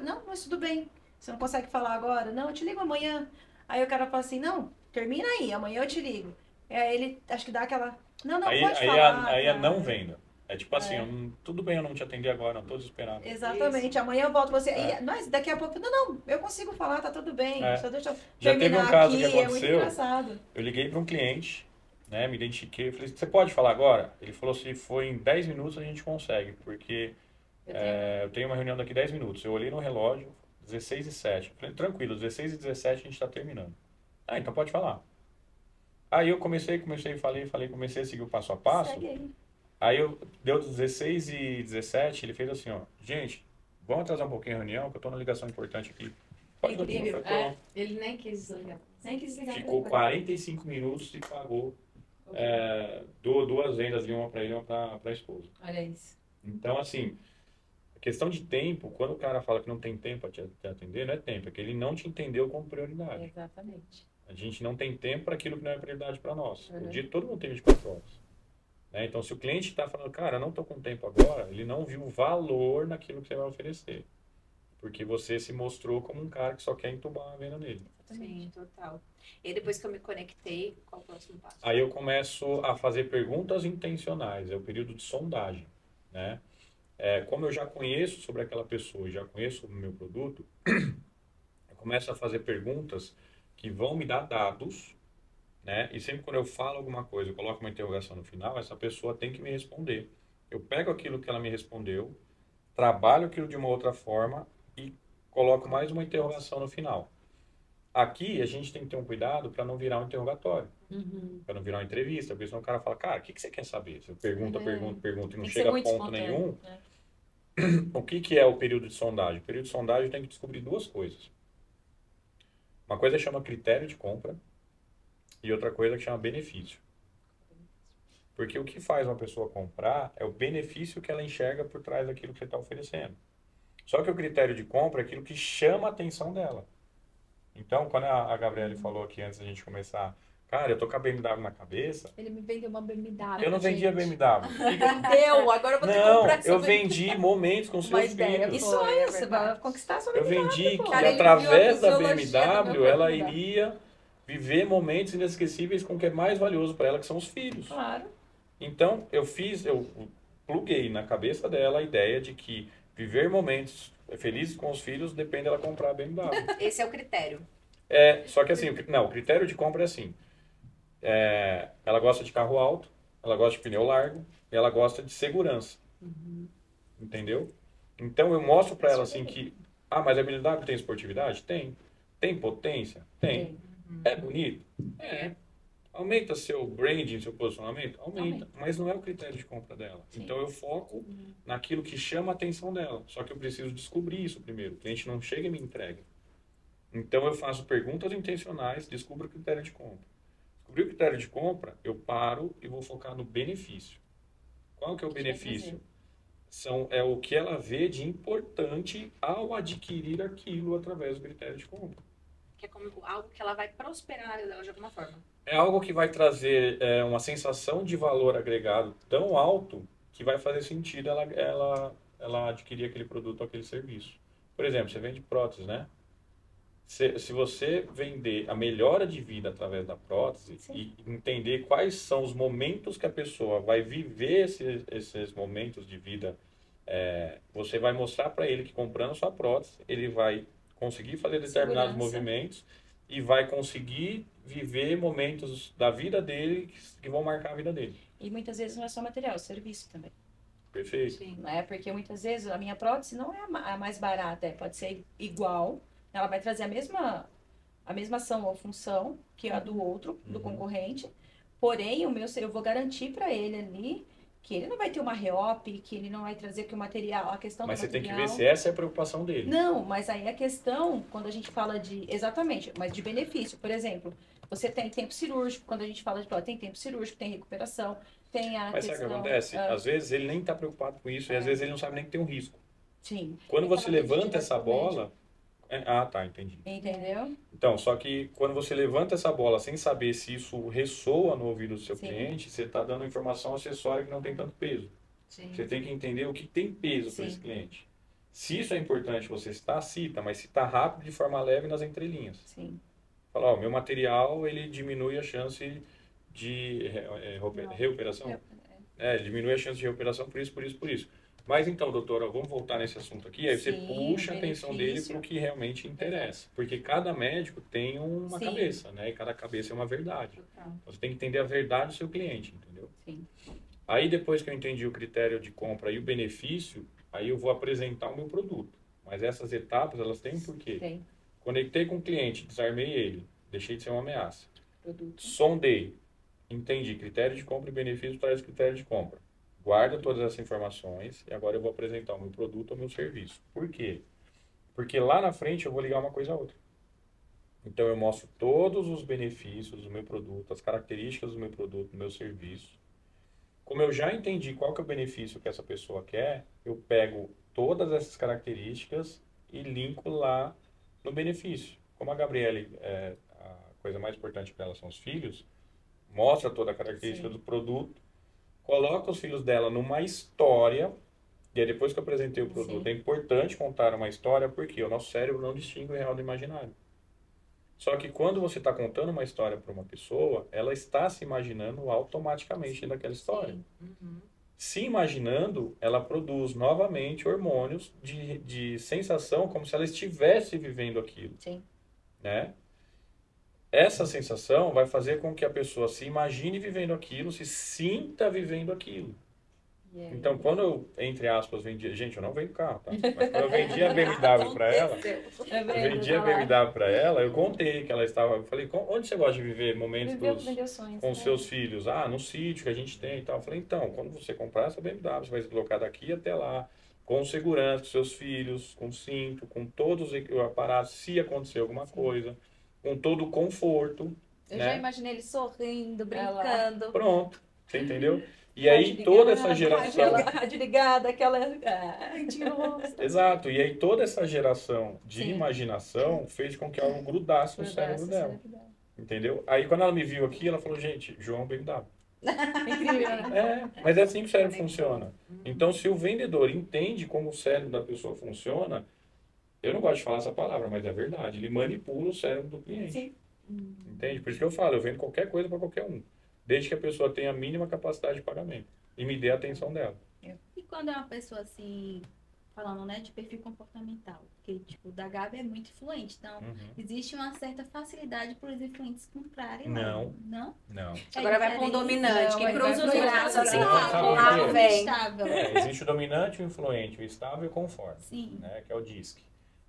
não, mas tudo bem. Você não consegue falar agora? Não, eu te ligo amanhã. Aí o cara fala assim, não, termina aí, amanhã eu te ligo. Aí ele, acho que dá aquela, não, pode falar. Aí é cara. não venda. É tipo assim, tudo bem eu não te atender agora, não tô desesperado. Exatamente, amanhã eu volto você. Mas daqui a pouco, não, eu consigo falar, tá tudo bem. Só deixa eu Já teve um terminar caso aqui, que é muito aconteceu. engraçado. Eu liguei para um cliente, né, me identifiquei, falei, você pode falar agora? Ele falou, se for em 10 minutos a gente consegue, porque eu tenho uma reunião daqui 10 minutos. Eu olhei no relógio, 16h07. Eu falei, tranquilo, 16h17 a gente está terminando. Então pode falar. Aí eu comecei a seguir o passo a passo. Segue aí. Aí deu 16h17, ele fez assim, ó, gente, vamos atrasar um pouquinho a reunião, que eu tô numa ligação importante aqui. Pode continuar. Foi pronto. Ele nem quis desligar. Ficou 45 minutos e pagou 2 vendas, uma para ele e uma para a esposa. Olha isso. Então, assim, a questão de tempo, quando o cara fala que não tem tempo para te atender, não é tempo, é que ele não te entendeu como prioridade. Exatamente. A gente não tem tempo para aquilo que não é prioridade para nós. O dia todo mundo tem 24 horas. né? Então, se o cliente está falando, cara, eu não estou com tempo agora, ele não viu valor naquilo que você vai oferecer. Porque você se mostrou como um cara que só quer entubar a venda nele. Sim, total. E depois que eu me conectei, qual o próximo passo? Aí eu começo a fazer perguntas intencionais, é o período de sondagem, né? Como eu já conheço sobre aquela pessoa e já conheço o meu produto, eu começo a fazer perguntas que vão me dar dados, né? E sempre quando eu falo alguma coisa, eu coloco uma interrogação no final, essa pessoa tem que me responder. Eu pego aquilo que ela me respondeu, trabalho aquilo de uma outra forma e coloco mais uma interrogação no final. Aqui a gente tem que ter um cuidado para não virar um interrogatório, para não virar uma entrevista, porque senão o cara fala, cara, o que você quer saber? Você pergunta e não Tem que ser chega a muito ponto espontâneo, nenhum. né? O que é o período de sondagem? O período de sondagem tem que descobrir duas coisas. Uma coisa chama critério de compra e outra coisa que chama benefício. Porque o que faz uma pessoa comprar é o benefício que ela enxerga por trás daquilo que você está oferecendo. Só que o critério de compra é aquilo que chama a atenção dela. Então, quando a Gabriele falou aqui antes da gente começar, cara, eu tô com a BMW na cabeça, Ele me vendeu uma BMW. eu não vendi a gente. BMW. Deu, agora eu vou ter que Não, comprar essa eu vendi momentos com Uma seus ideia. filhos. Isso Foi, é, é você verdade. vai conquistar a sua Eu habilidade, vendi pô. que Cara, ele viu através a da fisiologia do BMW meu ela corpo mudar. iria viver momentos inesquecíveis com o que é mais valioso para ela, que são os filhos. Claro. Então, eu pluguei na cabeça dela a ideia de que viver momentos felizes com os filhos depende dela comprar a BMW. Esse é o critério. Só que assim, o critério de compra é assim, ela gosta de carro alto, ela gosta de pneu largo e ela gosta de segurança. Entendeu? Então, eu mostro para ela assim que, mas a BMW tem esportividade? Tem. Tem potência? Tem. É bonito? É. Aumenta seu branding, seu posicionamento? Aumenta. Mas não é o critério de compra dela. Sim. Então eu foco naquilo que chama a atenção dela. Só que eu preciso descobrir isso primeiro. O cliente não chega e me entrega. Então eu faço perguntas intencionais, descubro o critério de compra. Descobri o critério de compra, eu paro e vou focar no benefício. Qual que é o benefício? É o que ela vê de importante ao adquirir aquilo através do critério de compra. Que é como algo que ela vai prosperar na vida dela de alguma forma. É algo que vai trazer uma sensação de valor agregado tão alto que vai fazer sentido ela adquirir aquele produto ou aquele serviço. Por exemplo, você vende prótese, né? Se você vender a melhora de vida através da prótese e entender quais são os momentos que a pessoa vai viver esses momentos de vida, você vai mostrar para ele que comprando sua prótese, ele vai conseguir fazer determinados movimentos e vai conseguir viver momentos da vida dele que vão marcar a vida dele. E muitas vezes não é só material, é serviço também. Perfeito? Sim. Né? Porque muitas vezes a minha prótese não é a mais barata, pode ser igual, ela vai trazer a mesma ação ou função que a do outro, do concorrente, porém eu vou garantir para ele ali que ele não vai ter uma reop, que ele não vai trazer que o material, a questão Mas do você tem que material... ver se essa é a preocupação dele. Não, mas aí a questão, quando a gente fala de... Exatamente, mas de benefício. Por exemplo, você tem tempo cirúrgico, quando a gente fala de prótese, tem tempo cirúrgico, tem recuperação, tem a Mas questão... sabe o que acontece? Às vezes ele nem está preocupado com isso e às vezes ele não sabe nem que tem um risco. Sim. Quando você Aquela levanta medida essa do bola... tá, entendi. Entendeu? Então, só que quando você levanta essa bola sem saber se isso ressoa no ouvido do seu Sim. cliente, você está dando informação acessória que não tem tanto peso. Sim. Você tem que entender o que tem peso para Sim. esse cliente. Se isso é importante, você cita, mas cita rápido de forma leve nas entrelinhas. Sim. Fala, meu material, ele diminui a chance de recuperação. Ele diminui a chance de recuperação por isso. Mas então, doutora, vamos voltar nesse assunto aqui. Aí você Sim, puxa a atenção dele benefício. para o que realmente interessa. Porque cada médico tem uma Sim. cabeça, né? E cada cabeça é uma verdade. Total. Então, você tem que entender a verdade do seu cliente, entendeu? Sim. Aí, depois que eu entendi o critério de compra e o benefício, aí eu vou apresentar o meu produto. Mas essas etapas, elas têm um porquê. Tem. Conectei com o cliente, desarmei ele, deixei de ser uma ameaça. Produto. Sondei, entendi, critério de compra e benefício traz critério de compra. Guarda todas essas informações e agora eu vou apresentar o meu produto ou meu serviço. Por quê? Porque lá na frente eu vou ligar uma coisa a outra. Então eu mostro todos os benefícios do meu produto, as características do meu produto, do meu serviço. Como eu já entendi qual que é o benefício que essa pessoa quer, eu pego todas essas características e linko lá no benefício. Como a Gabriele, a coisa mais importante para ela são os filhos, mostra toda a característica Sim. do produto, coloca os filhos dela numa história, e aí depois que eu apresentei o produto, é importante contar uma história, porque o nosso cérebro não distingue o real do imaginário. Só que quando você está contando uma história para uma pessoa, ela está se imaginando automaticamente daquela história. Se imaginando, ela produz novamente hormônios de sensação como se ela estivesse vivendo aquilo. Sim. Né? Essa sensação vai fazer com que a pessoa se imagine vivendo aquilo, se sinta vivendo aquilo. Então, quando eu, entre aspas, vendia... Gente, eu não vendo carro, tá? Mas quando eu vendia a BMW para ela, eu contei que ela estava... Eu falei, onde você gosta de viver momentos com seus filhos? Ah, no sítio que a gente tem e tal. Eu falei, então, quando você comprar essa BMW, você vai se deslocar daqui até lá, com segurança, com seus filhos, com cinto, com todos os aparatos, se acontecer alguma coisa, com todo o conforto. Eu né? já imaginei ele sorrindo, brincando. Pronto, você entendeu? E aí toda essa geração... Rádio ligada, aquela... mentirosa. Exato, e aí toda essa geração de imaginação fez com que ela grudasse no cérebro dela. Entendeu? Aí quando ela me viu aqui, ela falou, gente, João BMW. Incrível, né? Mas é assim que o cérebro funciona. Então, se o vendedor entende como o cérebro da pessoa funciona, eu não gosto de falar essa palavra, mas é verdade. Ele manipula o cérebro do cliente. Sim. Entende? Por isso que eu falo, eu vendo qualquer coisa para qualquer um. Desde que a pessoa tenha a mínima capacidade de pagamento. E me dê a atenção dela. E quando é uma pessoa assim, falando, né, de perfil comportamental, que tipo, o da Gabi é muito influente, então existe uma certa facilidade para os influentes comprarem. Não. Não? Não. Agora vai para um dominante, que cruza os braços assim, Não, vem. Existe o dominante, o influente, o estável e o conforme. Sim. Né, que é o DISC.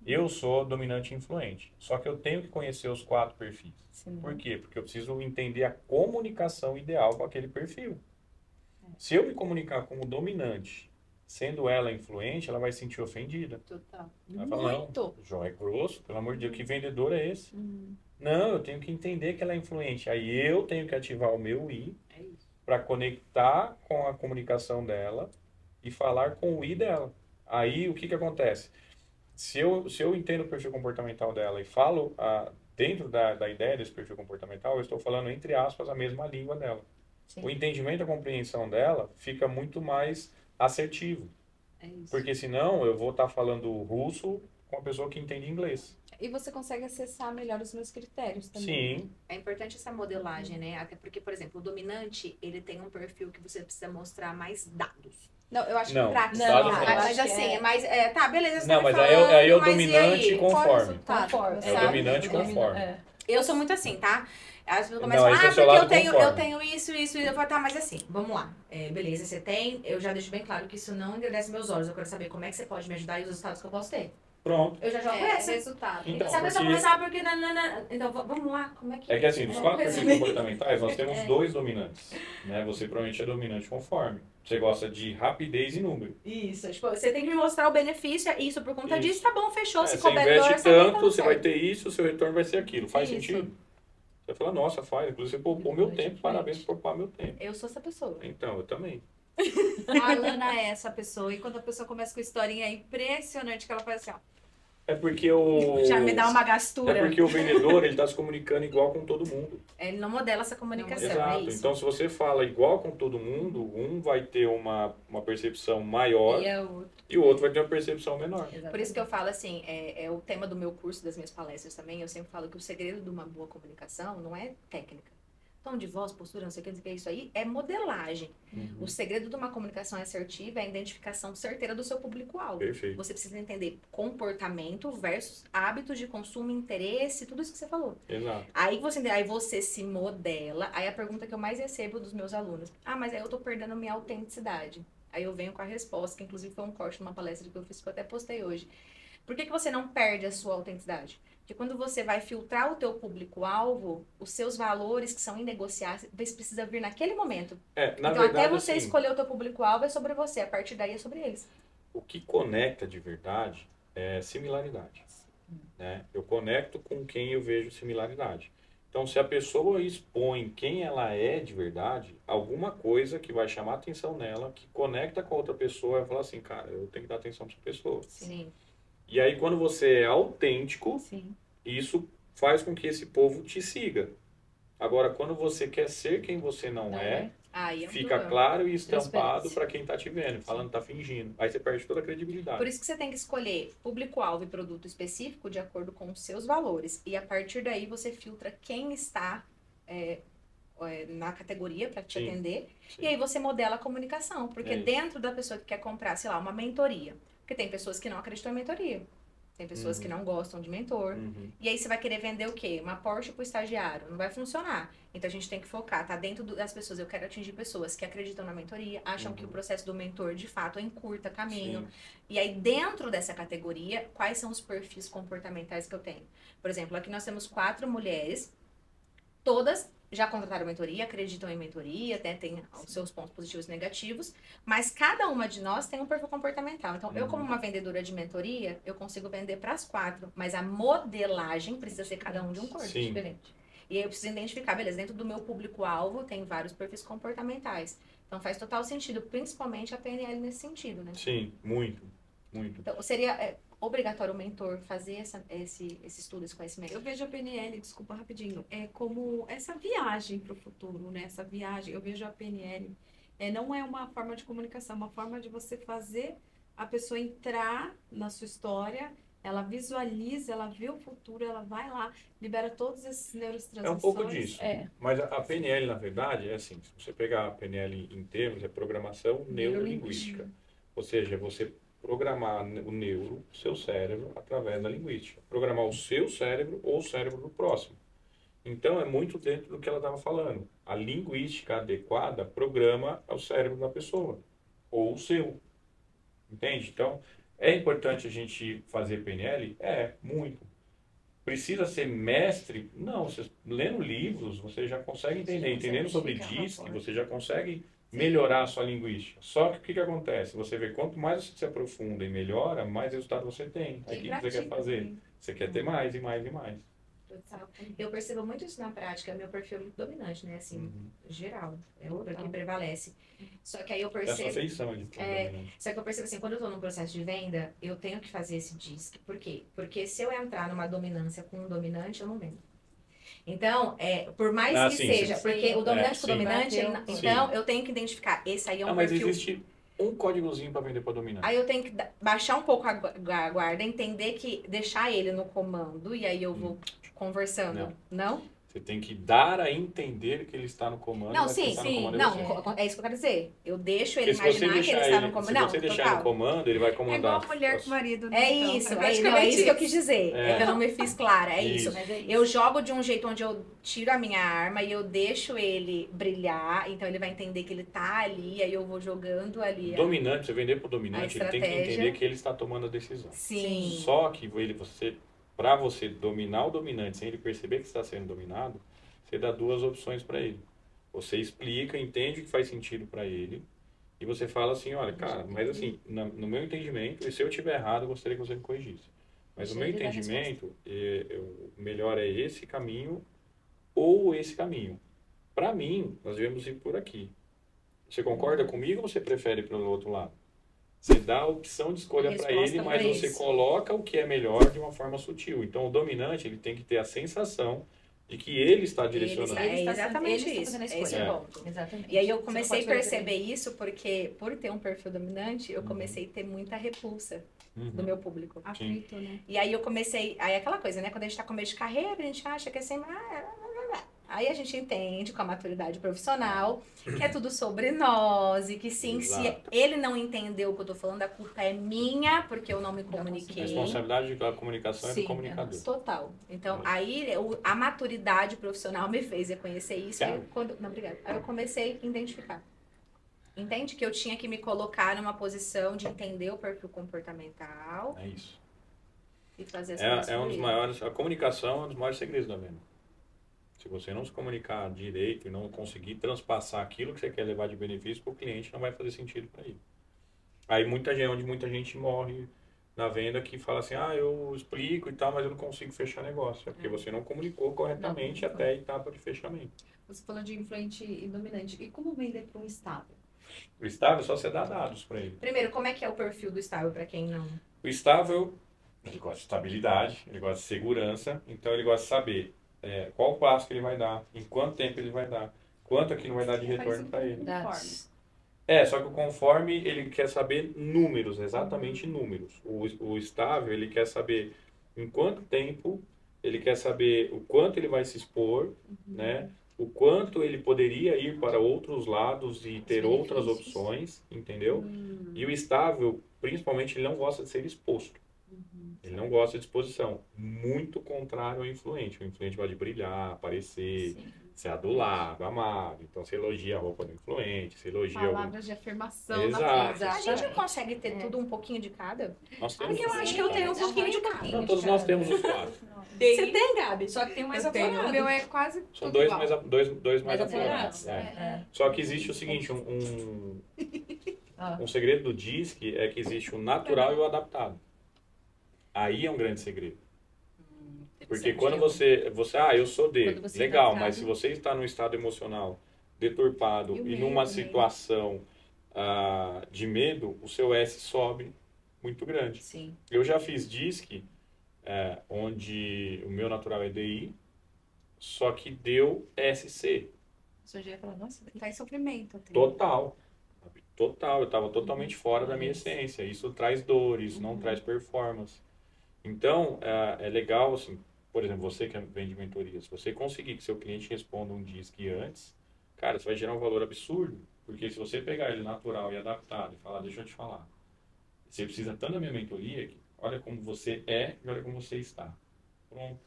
Eu sou dominante e influente. Só que eu tenho que conhecer os 4 perfis. Por quê? Porque eu preciso entender a comunicação ideal com aquele perfil. Se eu me comunicar como dominante, sendo ela influente, ela vai se sentir ofendida. Total. Ela fala, não, João é grosso, pelo amor de Deus, que vendedor é esse? Não, eu tenho que entender que ela é influente. Aí eu tenho que ativar o meu I para conectar com a comunicação dela e falar com o I dela. Aí o que acontece? Se eu entendo o perfil comportamental dela e falo dentro da ideia desse perfil comportamental, eu estou falando, entre aspas, a mesma língua dela. O entendimento e a compreensão dela fica muito mais assertivo. Porque senão eu vou estar falando russo com a pessoa que entende inglês. E você consegue acessar melhor os meus critérios também. Sim. É importante essa modelagem, né? Até porque, por exemplo, o dominante, ele tem um perfil que você precisa mostrar mais dados. Não, eu acho Não, que prático. dados Não, não. Mas assim, tá, beleza. Você Não, tá mas me aí é o falando, mas e dominante aí? conforme. Conforme, É o dominante conforme. Eu sou muito assim, tá? As pessoas Não, começam a esse é falar, o seu porque lado eu conforme. tenho isso. Eu falo, tá, mas assim, vamos lá. Beleza, você tem, eu já deixo bem claro que isso não engrandece meus olhos. Eu quero saber como é que você pode me ajudar e os resultados que eu posso ter. Pronto. Eu já jogo essa. Resultado. Então, Se a pessoa porque- começar porque... Então, vamos lá, como é que... É que assim, dos 4 perfis Vamos comportamentais, nós temos 2 dominantes. Né? Você provavelmente é dominante conforme. Você gosta de rapidez e número. Isso, tipo, você tem que me mostrar o benefício, isso por conta Isso. disso, tá bom, fechou, se Você couber dor, investe também tá tanto, tudo você vai certo. ter isso, o seu retorno vai ser aquilo. Faz Isso. sentido? Você fala, nossa, faz. Inclusive, você poupou meu tempo. Parabéns por poupar meu tempo. Eu sou essa pessoa. Então, eu também. A Alana é essa pessoa. E quando a pessoa começa com historinha, é impressionante que ela faz assim, ó. É porque o... Já me dá uma gastura. É porque o vendedor, ele está se comunicando igual com todo mundo. Ele não modela essa comunicação, Exato. é isso. Então, se você fala igual com todo mundo, um vai ter uma percepção maior e o outro vai ter uma percepção menor. Por isso que eu falo assim, é o tema do meu curso, das minhas palestras também, eu sempre falo que o segredo de uma boa comunicação não é técnica. Tom de voz, postura, não sei o que, isso aí é modelagem. O segredo de uma comunicação assertiva é a identificação certeira do seu público-alvo. Perfeito. Você precisa entender comportamento versus hábitos de consumo, interesse, tudo isso que você falou. Exato. Aí você se modela. Aí a pergunta que eu mais recebo dos meus alunos: mas aí eu tô perdendo minha autenticidade. Aí eu venho com a resposta, que inclusive foi um corte numa palestra que eu fiz, que eu até postei hoje. Por que você não perde a sua autenticidade? Porque quando você vai filtrar o teu público-alvo, os seus valores que são inegociáveis precisam vir naquele momento. Na então, verdade, até você assim, escolher o teu público-alvo é sobre você. A partir daí é sobre eles. o que conecta de verdade é similaridade. Né? Eu conecto com quem eu vejo similaridade. Então, se a pessoa expõe quem ela é de verdade, alguma coisa que vai chamar a atenção nela, que conecta com a outra pessoa, vai falar assim, cara, eu tenho que dar atenção para essa pessoa. Sim. E aí, quando você é autêntico, Sim. isso faz com que esse povo te siga. Agora, quando você quer ser quem você não é, Aí é um fica problema. claro e estampado Transparência. para quem tá te vendo, falando tá fingindo. Aí você perde toda a credibilidade. Por isso que você tem que escolher público-alvo e produto específico de acordo com os seus valores. E a partir daí você filtra quem está na categoria para te Sim, atender. sim. E aí você modela a comunicação. Porque É isso. dentro da pessoa que quer comprar, sei lá, uma mentoria. Porque tem pessoas que não acreditam em mentoria. Tem pessoas que não gostam de mentor. Uhum. E aí você vai querer vender o quê? Uma Porsche pro estagiário. Não vai funcionar. Então a gente tem que focar, tá dentro das pessoas. Eu quero atingir pessoas que acreditam na mentoria, acham que o processo do mentor, de fato, encurta caminho. Sim. E aí, dentro dessa categoria, quais são os perfis comportamentais que eu tenho? Por exemplo, aqui nós temos 4 mulheres, todas já contrataram mentoria, acreditam em mentoria, até tem os seus pontos positivos e negativos, mas cada uma de nós tem um perfil comportamental. Então, eu como uma vendedora de mentoria, eu consigo vender para as 4, mas a modelagem precisa ser cada um de um corpo Sim. diferente. E aí eu preciso identificar, beleza, dentro do meu público-alvo tem vários perfis comportamentais. Então, faz total sentido, principalmente a PNL nesse sentido, né? Sim, muito, muito. Então, seria obrigatório o mentor fazer esse estudo, esse conhecimento? Eu vejo a PNL, desculpa rapidinho, como essa viagem para o futuro, né? Essa viagem, eu vejo a PNL, não é uma forma de comunicação, é uma forma de você fazer a pessoa entrar na sua história, ela visualiza, ela vê o futuro, ela vai lá, libera todos esses neurotransmissores. É um pouco disso. É. Mas a PNL, na verdade, é assim, se você pegar a PNL em termos, é programação neurolinguística. Ou seja, você programar o neuro, o seu cérebro, através da linguística. Programar o seu cérebro ou o cérebro do próximo. Então, é muito dentro do que ela estava falando. A linguística adequada programa o cérebro da pessoa, ou o seu. Entende? Então, é importante a gente fazer PNL? É, muito. Precisa ser mestre? Não, você lendo livros, você já consegue entender. Entendendo sobre DISC, você já consegue melhorar a sua linguística. Só que o que acontece? Você vê, quanto mais você se aprofunda e melhora, mais resultado você tem. Aí o que você quer fazer? Você quer ter mais e mais e mais. Eu percebo muito isso na prática, meu perfil é muito dominante, né? Assim, geral, é o que prevalece. Só que aí eu percebo... Essa feição de Só que eu percebo assim, quando eu tô num processo de venda, eu tenho que fazer esse DISC. Por quê? Porque se eu entrar numa dominância com um dominante, eu não vendo. Então, por mais que sim, seja, sim. porque o dominante com o sim. dominante, Bateu. então eu tenho que identificar, esse aí é um Mas perfil... existe um códigozinho para vender para dominar. Aí eu tenho que baixar um pouco a guarda, entender que deixar ele no comando e aí eu vou conversando. Não? Você tem que dar a entender que ele está no comando. Não, mas quem sim, está no sim. comando é Não, você. é isso que eu quero dizer. Eu deixo ele Porque se você imaginar que ele deixar está ele, no comando. se Não, você deixar total. no comando, ele vai É igual comandar. a mulher com o marido, né? É Então, isso, praticamente é isso que eu quis dizer. É que eu não me fiz clara, é isso. Isso. Eu jogo de um jeito onde eu tiro a minha arma e eu deixo ele brilhar, então ele vai entender que ele tá ali, aí eu vou jogando ali. Dominante, você vender para o dominante, ele tem que estratégia. entender que ele está tomando a decisão. Sim. Só que para você dominar o dominante sem ele perceber que está sendo dominado, você dá 2 opções para ele. Você explica, entende o que faz sentido para ele, e você fala assim, olha, cara, mas assim, no meu entendimento, e se eu estiver errado, eu gostaria que você me corrigisse. Mas no meu Ele dá a entendimento, o melhor é esse caminho ou esse caminho. Para mim, nós devemos ir por aqui. Você concorda comigo ou você prefere ir pelo outro lado? Você dá a opção de escolha para ele, mas pra você isso. coloca o que é melhor de uma forma sutil. Então, o dominante, ele tem que ter a sensação de que ele está direcionando. É exatamente ele está isso. fazendo a É esse escolha. o ponto. Exatamente. E aí eu Você comecei a não pode perceber isso porque, por ter um perfil dominante, eu comecei a ter muita repulsa do meu público. Aflito, né? E aí eu comecei, aí é aquela coisa, né? Quando a gente tá com meio de carreira, a gente acha que é sempre... Aí a gente entende com a maturidade profissional que é tudo sobre nós e que sim, se Exato. ele não entendeu o que eu tô falando, a culpa é minha porque eu não me A comuniquei. responsabilidade da comunicação é do Sim, comunicador. Total. Então, aí a maturidade profissional me fez reconhecer isso. Aí não, obrigada. Aí eu comecei a identificar. Entende? Que eu tinha que me colocar numa posição de entender o perfil comportamental É isso. e fazer as coisas É um por dos ele. maiores, a comunicação é um dos maiores segredos da venda. Se você não se comunicar direito e não conseguir transpassar aquilo que você quer levar de benefício para o cliente, não vai fazer sentido para ele. Aí onde muita gente morre na venda que fala assim, eu explico e tal, mas eu não consigo fechar negócio. É porque você não comunicou corretamente até a etapa de fechamento. Você falou de influente e dominante. E como vender para um estável? O estável é só você dar dados para ele. Primeiro, como é que é o perfil do estável para quem não... O estável, ele gosta de estabilidade, ele gosta de segurança, então ele gosta de saber qual passo que ele vai dar, em quanto tempo ele vai dar, quanto aquilo vai dar de retorno para ele. Dados. Só que o conforme, ele quer saber números, exatamente números. O estável, ele quer saber em quanto tempo, ele quer saber o quanto ele vai se expor, né? O quanto ele poderia ir para outros lados e ter outras opções, entendeu? E o estável, principalmente, ele não gosta de ser exposto. Ele não gosta de exposição. Muito contrário ao influente. O influente gosta de brilhar, aparecer, ser adulado, amado. Então, você elogia a roupa do influente, você elogia... Palavras de afirmação. Exato. A gente não consegue ter tudo um pouquinho de cada? Nós temos Eu acho que eu tenho um pouquinho de cada. Não, todos nós temos os 4. Você tem, Gabi? Só que tem mais Eu tenho. O aflorado. meu é quase São tudo dois igual. mais aflorados. Só que existe o seguinte, um segredo do DISC é que existe o natural e o adaptado. Aí é um grande segredo. Porque quando você eu sou D, Quando você legal, tá mas se você está num estado emocional deturpado e numa situação de medo, o seu S sobe muito grande. Sim. Eu já fiz DISC, onde o meu natural é DI, só que deu SC. Você já ia falar, nossa, Tá em sofrimento. Total. Eu estava totalmente fora da minha essência. Isso traz dores, não traz performance. Então, é legal, assim, por exemplo, você que vende mentoria, se você conseguir que seu cliente responda um DISC antes, cara, você vai gerar um valor absurdo. Porque se você pegar ele natural e adaptado e falar, deixa eu te falar, você precisa tanto da minha mentoria, que olha como você é e olha como você está. Pronto.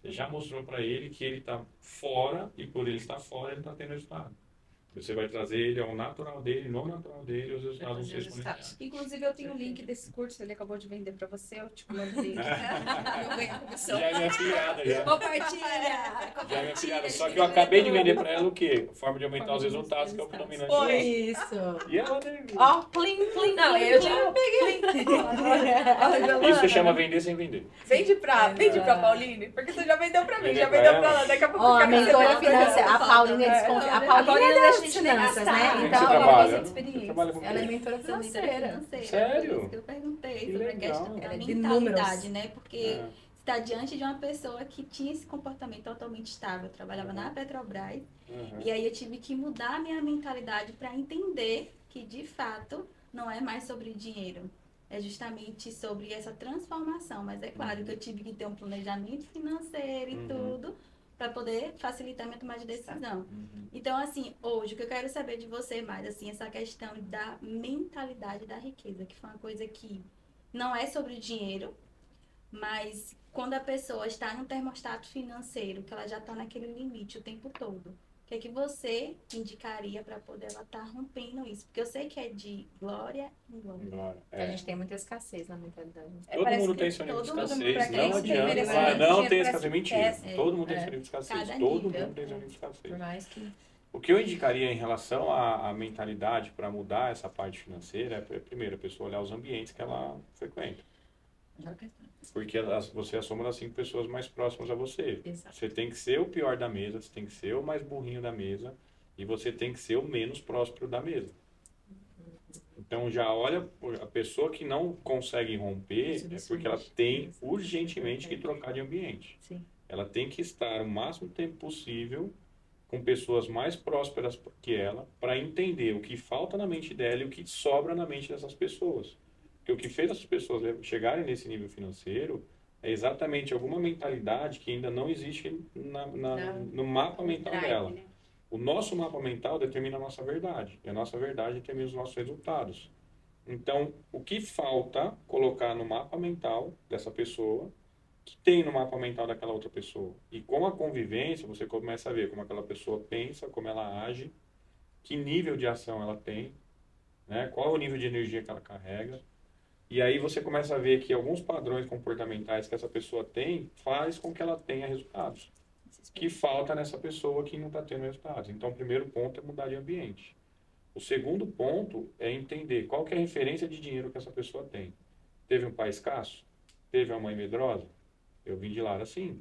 Você já mostrou para ele que ele está fora e por ele estar fora, ele está tendo resultado. Você vai trazer ele ao natural dele, no natural dele, os resultados vão ser exponenciais. Inclusive, eu tenho o link desse curso, ele acabou de vender pra você, eu te mando o link. Eu ganho a comissão. Já é minha filhada, já. Compartilha! Já é minha filhada. Só que eu acabei de vender para ela o quê? Forma de aumentar os resultados, que é o predominante. Foi isso! E ela teve. Ó, plim, plim, não, eu já peguei. Isso se chama vender sem vender. Vende pra Pauline, porque você já vendeu pra mim, Vender já pra vendeu ela. pra ela, daqui a pouco Ó, a fica mentora recebendo financeira, a outra. Paulinha desconfia. A Paulinha é das finanças, né? Como é que Então, você ela trabalha? gosta de Você experiência. trabalha com Ela é quê? mentora financeira. Sério? Por isso que eu perguntei Que sobre a legal. questão da Ela é de mentalidade, números. né? Porque É. está diante de uma pessoa que tinha esse comportamento totalmente estável. Eu trabalhava na Petrobras Uhum. e aí eu tive que mudar a minha mentalidade para entender que, de fato, não é mais sobre dinheiro. É justamente sobre essa transformação. Mas é claro que eu tive que ter um planejamento financeiro e tudo para poder facilitar minha tomada de decisão. Então, assim, hoje, o que eu quero saber de você mais, assim, essa questão da mentalidade da riqueza, que foi uma coisa que não é sobre dinheiro, mas quando a pessoa está num termostato financeiro, que ela já está naquele limite o tempo todo, o que é que você indicaria para poder ela estar rompendo isso? Porque eu sei que é de glória em glória. Agora, A gente tem muita escassez na mentalidade. Todo mundo tem seu nível de todo mundo escassez, pra não crescer, adianta. merecer Não dinheiro, tem parece escassez, que mentira. esquece. Todo mundo tem seu nível de escassez. Cada Todo nível. mundo tem seu nível de escassez. Por mais que... O que eu indicaria em relação à mentalidade para mudar essa parte financeira é, primeiro, a pessoa olhar os ambientes que ela frequenta. Porque você é a soma das 5 pessoas mais próximas a você. Exato. Você tem que ser o pior da mesa, você tem que ser o mais burrinho da mesa e você tem que ser o menos próspero da mesa. Então já olha, a pessoa que não consegue romper é porque ela tem urgentemente que trocar de ambiente. Sim. Ela tem que estar o máximo tempo possível com pessoas mais prósperas que ela para entender o que falta na mente dela e o que sobra na mente dessas pessoas. Porque o que fez essas pessoas chegarem nesse nível financeiro é exatamente alguma mentalidade que ainda não existe no mapa mental dela. O nosso mapa mental determina a nossa verdade. E a nossa verdade determina os nossos resultados. Então, o que falta colocar no mapa mental dessa pessoa, que tem no mapa mental daquela outra pessoa? E com a convivência, você começa a ver como aquela pessoa pensa, como ela age, que nível de ação ela tem, né? Qual é o nível de energia que ela carrega. E aí você começa a ver que alguns padrões comportamentais que essa pessoa tem faz com que ela tenha resultados. Que falta nessa pessoa que não está tendo resultados. Então, o primeiro ponto é mudar de ambiente. O segundo ponto é entender qual que é a referência de dinheiro que essa pessoa tem. Teve um pai escasso? Teve uma mãe medrosa? Eu vim de lá assim.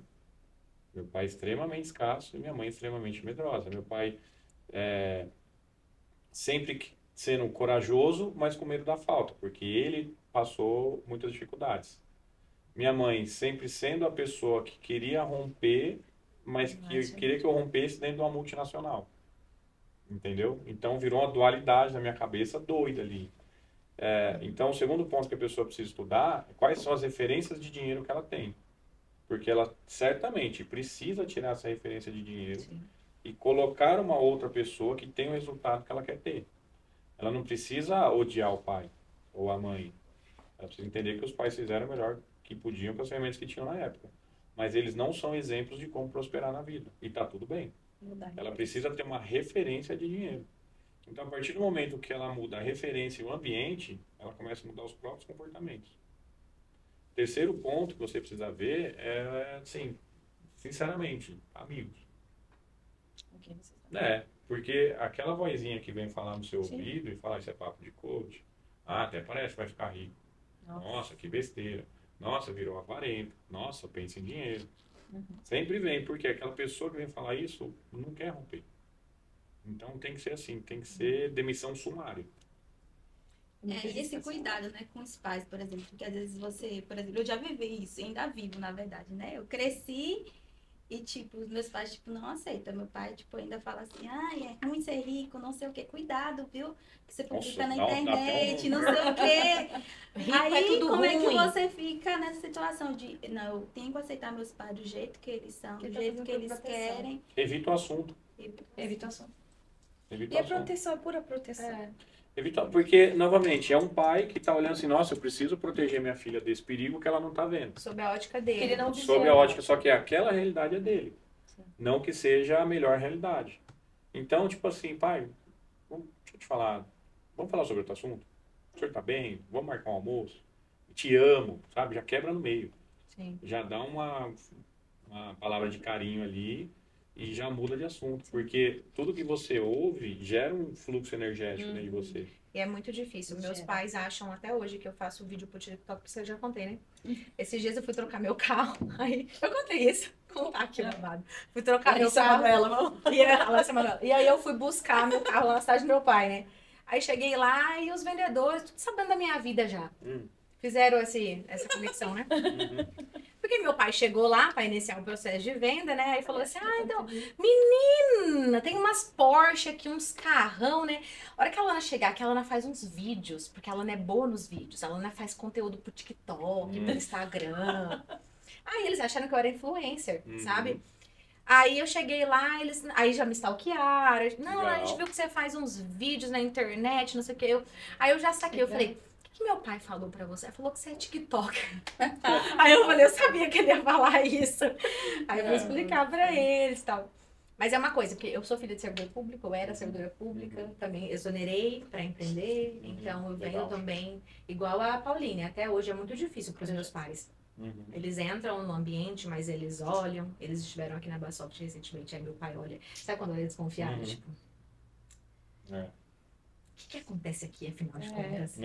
Meu pai extremamente escasso e minha mãe extremamente medrosa. Meu pai sempre sendo corajoso, mas com medo da falta, porque ele passou muitas dificuldades. Minha mãe sempre sendo a pessoa que queria romper, mas que queria que eu rompesse dentro de uma multinacional. Entendeu? Então virou uma dualidade na minha cabeça doida ali. Então o segundo ponto que a pessoa precisa estudar é quais são as referências de dinheiro que ela tem. Porque ela certamente precisa tirar essa referência de dinheiro e colocar uma outra pessoa que tem o resultado que ela quer ter. Ela não precisa odiar o pai ou a mãe. Ela precisa entender que os pais fizeram o melhor que podiam com as ferramentas que tinham na época. Mas eles não são exemplos de como prosperar na vida. E tá tudo bem. Ela precisa ter uma referência de dinheiro. Então, a partir do momento que ela muda a referência e o ambiente, ela começa a mudar os próprios comportamentos. Terceiro ponto que você precisa ver é, assim, sinceramente, amigos. Porque aquela vozinha que vem falar no seu ouvido e falar isso é papo de coach, até parece que vai ficar rico. Nossa, que besteira. Nossa, virou avarento. Nossa, pensa em dinheiro. Sempre vem, porque aquela pessoa que vem falar isso não quer romper. Então tem que ser assim, tem que ser demissão sumária. Esse cuidado, né, com os pais, por exemplo, porque às vezes você, por exemplo, eu já vivi isso, ainda vivo, na verdade, né? Eu cresci e, tipo, os meus pais, tipo, não aceitam. Meu pai, tipo, ainda fala assim, ai, é ruim ser rico, não sei o quê. Cuidado, viu? Que você publica na internet, não sei o quê. Aí, como é que você fica nessa situação de, não, eu tenho que aceitar meus pais do jeito que eles são, do jeito que eles querem. Evita o assunto. Evita o assunto. Evita E o a assunto. proteção é pura proteção. Evitar, porque, novamente, é um pai que está olhando assim, nossa, eu preciso proteger minha filha desse perigo que ela não está vendo. Sob a ótica dele. Ele não Sob a ótica, só que aquela realidade é dele. Não que seja a melhor realidade. Então, tipo assim, pai, deixa eu te falar, vamos falar sobre outro assunto? O senhor tá bem? Vamos marcar um almoço? Te amo, sabe? Já quebra no meio. Sim. Já dá uma palavra de carinho ali e já muda de assunto. Porque tudo que você ouve gera um fluxo energético dentro de você. E é muito difícil. Meus pais acham até hoje que eu faço vídeo pro TikTok, porque eu já contei, né? Esses dias eu fui trocar meu carro, aí eu contei isso. Contar aqui, babado. Fui trocar meu carro. E aí eu fui buscar meu carro lá na cidade do meu pai, né? Aí cheguei lá e os vendedores, tudo sabendo da minha vida já. Fizeram essa conexão, né? Porque meu pai chegou lá para iniciar o processo de venda, né? Aí falou assim, então, menina, tem umas Porsche aqui, uns carrão, né? A hora que a Lana chegar, que a Lana faz uns vídeos, porque a Lana é boa nos vídeos. A Lana faz conteúdo pro TikTok, pro Instagram. Aí eles acharam que eu era influencer, sabe? Aí eu cheguei lá, aí já me stalkearam. Não, a gente viu que você faz uns vídeos na internet, não sei o que. Aí eu já saquei, eu falei... O que meu pai falou pra você? Ele falou que você é TikToker. Aí eu falei, eu sabia que ele ia falar isso. Aí eu vou explicar pra eles e tal. Mas é uma coisa, porque eu sou filha de servidor público, eu era servidora pública, também exonerei pra empreender, então eu venho também, igual a Pauline, até hoje é muito difícil pros meus pais. Eles entram no ambiente, mas eles olham, eles estiveram aqui na Basoft recentemente, aí meu pai olha, sabe quando ele é desconfiado? Tipo, o que acontece aqui, afinal de contas?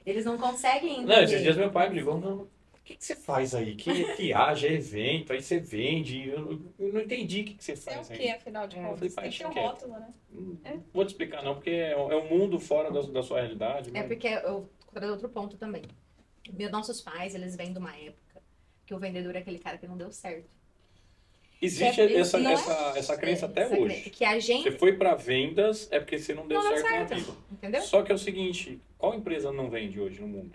Eles não conseguem entender. Não, esses dias meu pai me ligou, não, o que você faz aí? Que viagem, é evento, aí você vende. Eu não entendi o que você faz aí. É o que, afinal de contas? Eu falei, Tem que ter um rótulo, né? Vou te explicar não, porque é um mundo fora da sua realidade. É porque eu trago outro ponto também. Nossos pais, eles vêm de uma época que o vendedor é aquele cara que não deu certo. Existe essa crença até hoje. Que a gente... Você foi para vendas, é porque você não deu certo na vida. Entendeu? Só que é o seguinte, qual empresa não vende hoje no mundo?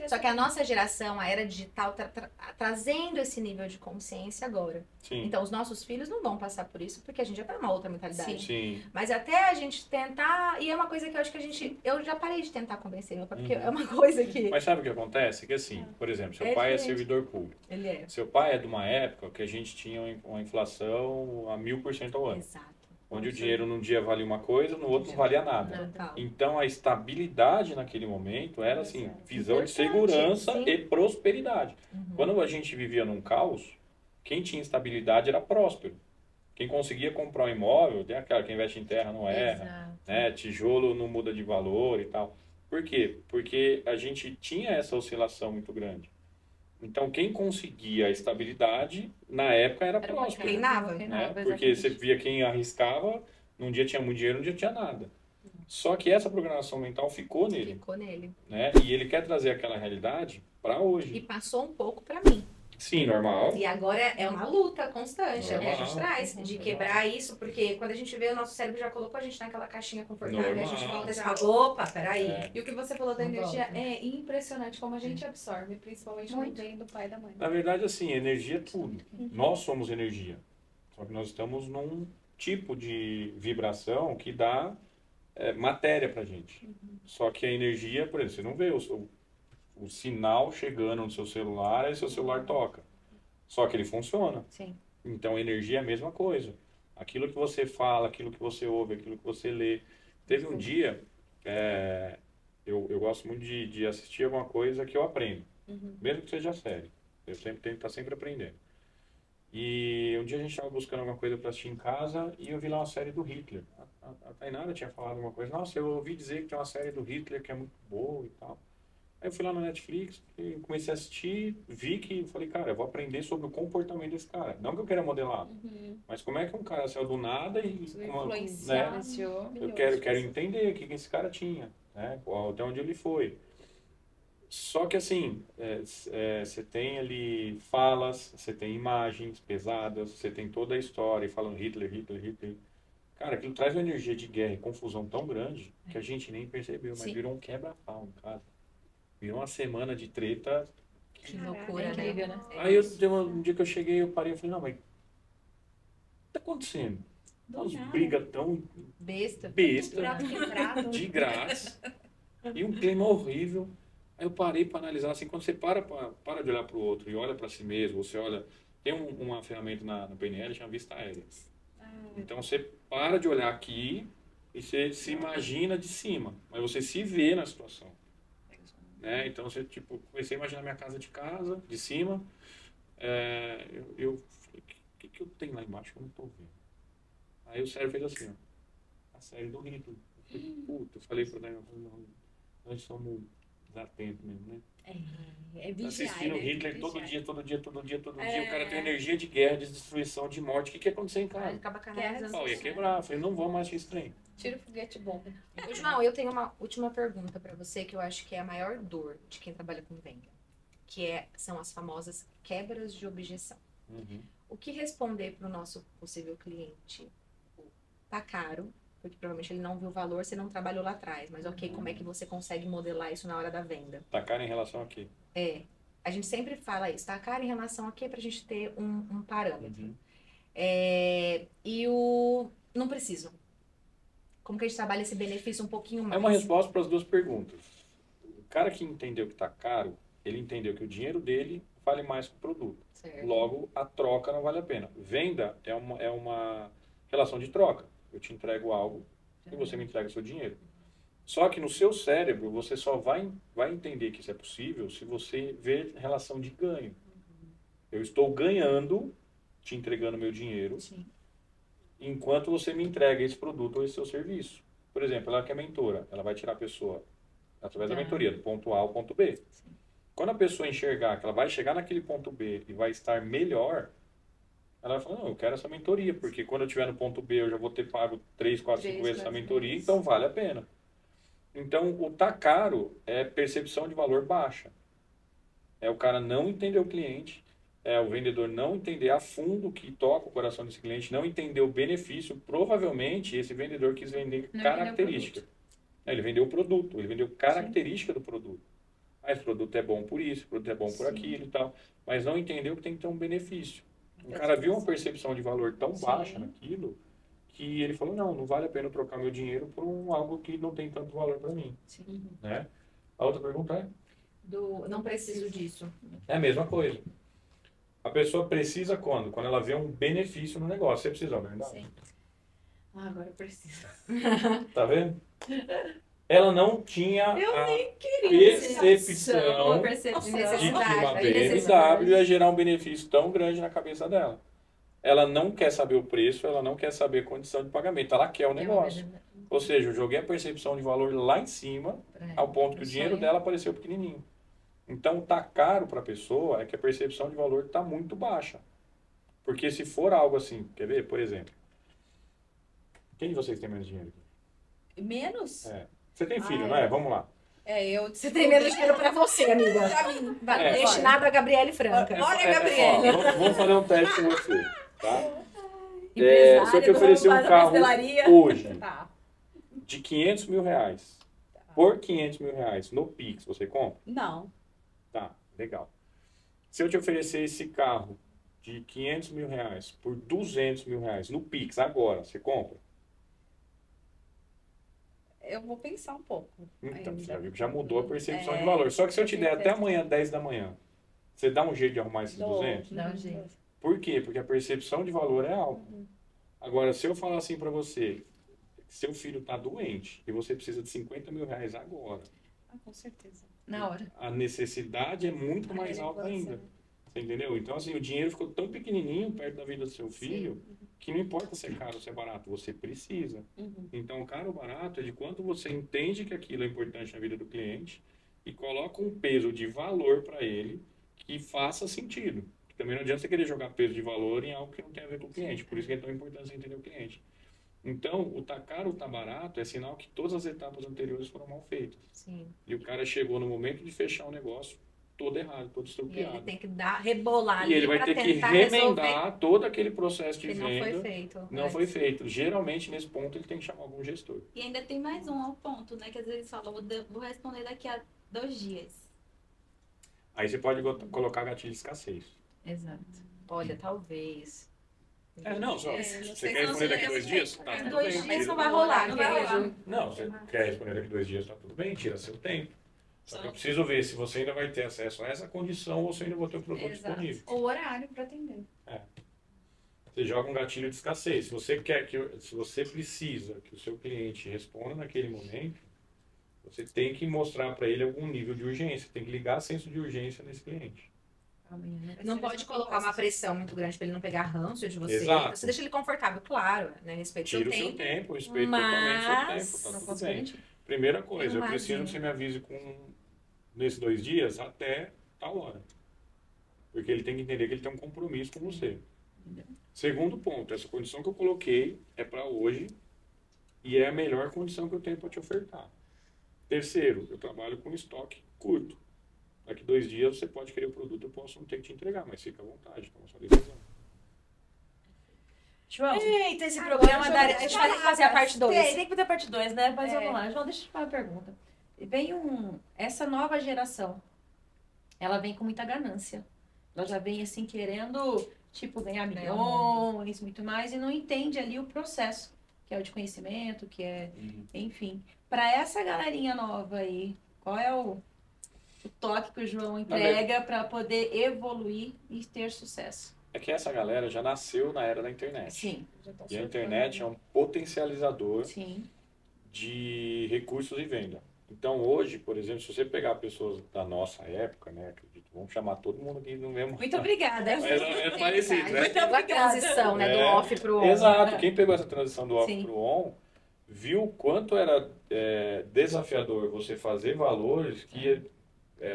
Só que a nossa geração, a era digital, tá trazendo esse nível de consciência agora. Sim. Então, os nossos filhos não vão passar por isso, porque a gente já tá numa outra mentalidade. Sim. Mas até a gente tentar... E é uma coisa que eu acho que eu já parei de tentar convencer meu pai, porque é uma coisa que... Mas sabe o que acontece? Que assim, por exemplo, seu pai é servidor público. Ele é. Seu pai é de uma época que a gente tinha uma inflação a 1000% ao ano. Exato. Onde o dinheiro num dia valia uma coisa, no outro não valia nada. Então a estabilidade naquele momento era assim, visão de segurança e prosperidade. Quando a gente vivia num caos, quem tinha estabilidade era próspero. Quem conseguia comprar um imóvel, tem aquela que investe em terra não erra, né? Tijolo não muda de valor e tal. Por quê? Porque a gente tinha essa oscilação muito grande. Então, quem conseguia a estabilidade, na época, era próspero. Reinava. Né? Porque você via quem arriscava, num dia tinha muito dinheiro, num dia tinha nada. Só que essa programação mental ficou nele. Ficou nele. Né? E ele quer trazer aquela realidade para hoje. E passou um pouco para mim. Sim, normal. E agora é uma luta constante, é o que a Normal. gente traz, de quebrar isso, porque quando a gente vê, o nosso cérebro já colocou a gente naquela caixinha confortável, e a gente Normal. volta e fala, opa, peraí. É. E o que você falou da Não energia volta. é impressionante como a gente absorve, principalmente quando Muito. vem do pai e da mãe. Na verdade, assim, energia é tudo. Nós somos energia. Só que nós estamos num tipo de vibração que dá matéria pra gente. Só que a energia, por exemplo, você não vê o sinal chegando no seu celular, aí seu celular toca. Só que ele funciona. Sim. Então, energia é a mesma coisa. Aquilo que você fala, aquilo que você ouve, aquilo que você lê. Teve um dia, eu gosto muito de assistir alguma coisa que eu aprendo. Mesmo que seja série. Eu sempre tenho que estar sempre aprendendo. E um dia a gente estava buscando alguma coisa para assistir em casa e eu vi lá uma série do Hitler. A Tainara tinha falado uma coisa, nossa, eu ouvi dizer que tem uma série do Hitler que é muito boa e tal. Aí eu fui lá no Netflix, e comecei a assistir, vi que, falei, cara, eu vou aprender sobre o comportamento desse cara. Não que eu queira modelar, mas como é que um cara saiu do nada e... Influenciar. Eu quero entender o que esse cara tinha, né? Até onde ele foi. Só que assim, você tem ali falas, você tem imagens pesadas, você tem toda a história falando Hitler. Cara, aquilo traz uma energia de guerra e confusão tão grande que a gente nem percebeu, mas virou um quebra-pau em casa. Virou uma semana de treta. Que loucura, né? Aí um dia que eu cheguei, eu parei e falei, não, mas o que tá acontecendo? Umas brigas tão Besta. Prato quebrado. de graça e um clima horrível. Aí eu parei para analisar, assim, quando você para de olhar para o outro e olha para si mesmo, você olha, tem uma ferramenta na PNL chama vista aérea. Então você para de olhar aqui e você se imagina de cima, mas você se vê na situação. Né? Então você, tipo, comecei a imaginar minha casa de cima, eu falei, o que eu tenho lá embaixo que eu não estou vendo? Aí o cérebro fez assim, ó, a série do Hitler. Eu falei para Daniel, nós somos desatentos mesmo, né? É vigiar, Assistindo né? Hitler todo Vigiar. dia, o cara tem energia de guerra, de destruição, de morte. O que ia acontecer em casa? Acaba O canalizando. pau ia quebrar. Eu falei, não vamos mais esse trem. Tira o foguete bomba. João, eu tenho uma última pergunta pra você que eu acho que é a maior dor de quem trabalha com venda, que são as famosas quebras de objeção. O que responder para o nosso possível cliente? Tá caro, porque provavelmente ele não viu o valor, você não trabalhou lá atrás, mas ok, como é que você consegue modelar isso na hora da venda? Tá caro em relação a quê? A gente sempre fala isso, tá caro em relação a quê pra gente ter um parâmetro. Não preciso. Como que a gente trabalha esse benefício um pouquinho mais? É uma resposta para as duas perguntas. O cara que entendeu que tá caro, ele entendeu que o dinheiro dele vale mais que o produto. Certo. Logo, a troca não vale a pena. Venda é uma relação de troca. Eu te entrego algo e você me entrega o seu dinheiro. Só que no seu cérebro, você só vai entender que isso é possível se você ver relação de ganho. Eu estou ganhando, te entregando meu dinheiro, enquanto você me entrega esse produto ou esse seu serviço. Por exemplo, ela que é mentora, ela vai tirar a pessoa, através da mentoria, do ponto A ao ponto B. Quando a pessoa enxergar que ela vai chegar naquele ponto B e vai estar melhor, ela vai falar, não, eu quero essa mentoria, porque quando eu estiver no ponto B eu já vou ter pago 3, 4, 5 vezes essa mentoria, então vale a pena. Então, o tá caro é percepção de valor baixa. É o cara não entender o cliente, é o vendedor não entender a fundo o que toca o coração desse cliente, não entender o benefício. Provavelmente, esse vendedor quis vender característica. Ele vendeu o produto, ele vendeu característica do produto. Ah, esse produto é bom por isso, esse produto é bom por aquilo e tal. Mas não entendeu que tem que ter um benefício. O cara viu uma percepção de valor tão baixa naquilo, que ele falou, não vale a pena eu trocar meu dinheiro por algo que não tem tanto valor para mim. Né? A outra pergunta é? Não preciso disso. É a mesma coisa. A pessoa precisa quando? Quando ela vê um benefício no negócio. Você precisa, não é verdade? Sim. Agora eu preciso. Tá vendo? Ela não tinha a percepção de que uma BMW ia gerar um benefício tão grande na cabeça dela. Ela não quer saber o preço, ela não quer saber a condição de pagamento, ela quer o negócio. Ou seja, eu joguei a percepção de valor lá em cima, ao ponto que o dinheiro dela apareceu pequenininho. Então, tá caro para a pessoa é que a percepção de valor está muito baixa. Porque se for algo assim, quer ver? Por exemplo, quem de vocês tem menos dinheiro? Menos? Você tem filho, não é? Vamos lá. Você tem menos dinheiro pra você, amiga. Vai, Destinado a Gabriele Franca. Olha, Gabriele. Vamos fazer um teste com você, tá? Empresária, Se eu te oferecer um dona da carro pastelaria. hoje Tá. de 500 mil reais, por 500 mil reais no Pix, você compra? Não. Tá, legal. Se eu te oferecer esse carro de 500 mil reais por 200 mil reais no Pix agora, você compra? Eu vou pensar um pouco. Então, ainda. você viu que já mudou a percepção de valor. Só que se eu te der até amanhã, 10 da manhã, você dá um jeito de arrumar esses 200? Dá um jeito. Por quê? Porque a percepção de valor é alta. Agora, se eu falar assim pra você, seu filho tá doente e você precisa de 50 mil reais agora, Com certeza. Na hora. a necessidade é muito mais alta ainda. Você entendeu? Então, assim, o dinheiro ficou tão pequenininho perto da vida do seu filho que não importa se é caro ou se é barato, você precisa. Então, caro ou barato é de quanto você entende que aquilo é importante na vida do cliente e coloca um peso de valor para ele que faça sentido. Também não adianta você querer jogar peso de valor em algo que não tem a ver com o cliente. Por isso que é tão importante você entender o cliente. Então, o tá caro ou tá barato é sinal que todas as etapas anteriores foram mal feitas. Sim. E o cara chegou no momento de fechar o negócio todo errado, todo E estropiado. ele tem que rebolar E ali ele vai pra ter que tentar resolver remendar todo aquele processo de que não venda. foi feito. Não foi feito. Geralmente, nesse ponto, ele tem que chamar algum gestor. E ainda tem mais um ao ponto, né? Que às vezes fala, vou responder daqui a 2 dias. Aí você pode colocar gatilho de escassez. Exato. Olha, talvez. Não, só. não Você sei quer se responder você daqui a 2 dias? Tá, tudo 2 bem. dias tira- não vai rolar, Não vai querido. rolar. Não, você quer responder daqui a 2 dias, tá tudo bem, tira seu tempo. Só que eu preciso ver se você ainda vai ter acesso a essa condição ou se ainda vai ter o produto disponível. Ou horário para atender. Você joga um gatilho de escassez. Se você quer se você precisa que o seu cliente responda naquele momento, você tem que mostrar para ele algum nível de urgência. Tem que ligar senso de urgência nesse cliente. Não pode colocar uma pressão muito grande para ele não pegar ranço de você. Exato. Você deixa ele confortável, claro, né? Respeita Tira seu o seu tempo. tempo, respeita totalmente o seu Mas tempo. Tá não tudo posso bem. garantir. Primeira coisa, eu Arrumadinho. preciso que você me avise nesses 2 dias até tal hora. Porque ele tem que entender que ele tem um compromisso com você. Segundo ponto, essa condição que eu coloquei é para hoje e é a melhor condição que eu tenho para te ofertar. Terceiro, eu trabalho com estoque curto. Daqui 2 dias você pode querer o produto, eu posso não ter que te entregar, mas fica à vontade, toma sua decisão. João, Eita, esse programa daria. A gente vai ter que fazer a parte 2. tem que fazer a parte 2, né? Mas vamos lá. João, deixa eu te fazer uma pergunta. Essa nova geração, ela vem com muita ganância. Ela já vem assim querendo, tipo, ganhar milhões, muito mais, e não entende ali o processo, que é o de conhecimento, que é, enfim. Para essa galerinha nova aí, qual é o toque que o João entrega para poder evoluir e ter sucesso? É que essa galera já nasceu na era da internet. Sim, E a internet é um potencializador sim. de recursos e venda. Então hoje, por exemplo, se você pegar pessoas da nossa época, né, acredito, vamos chamar todo mundo aqui no mesmo... Muito obrigada. Mais ou menos parecido, né? A transição, né? Do É, off pro on. Exato. Quem pegou essa transição do off Sim. pro on, viu o quanto era desafiador você fazer valores que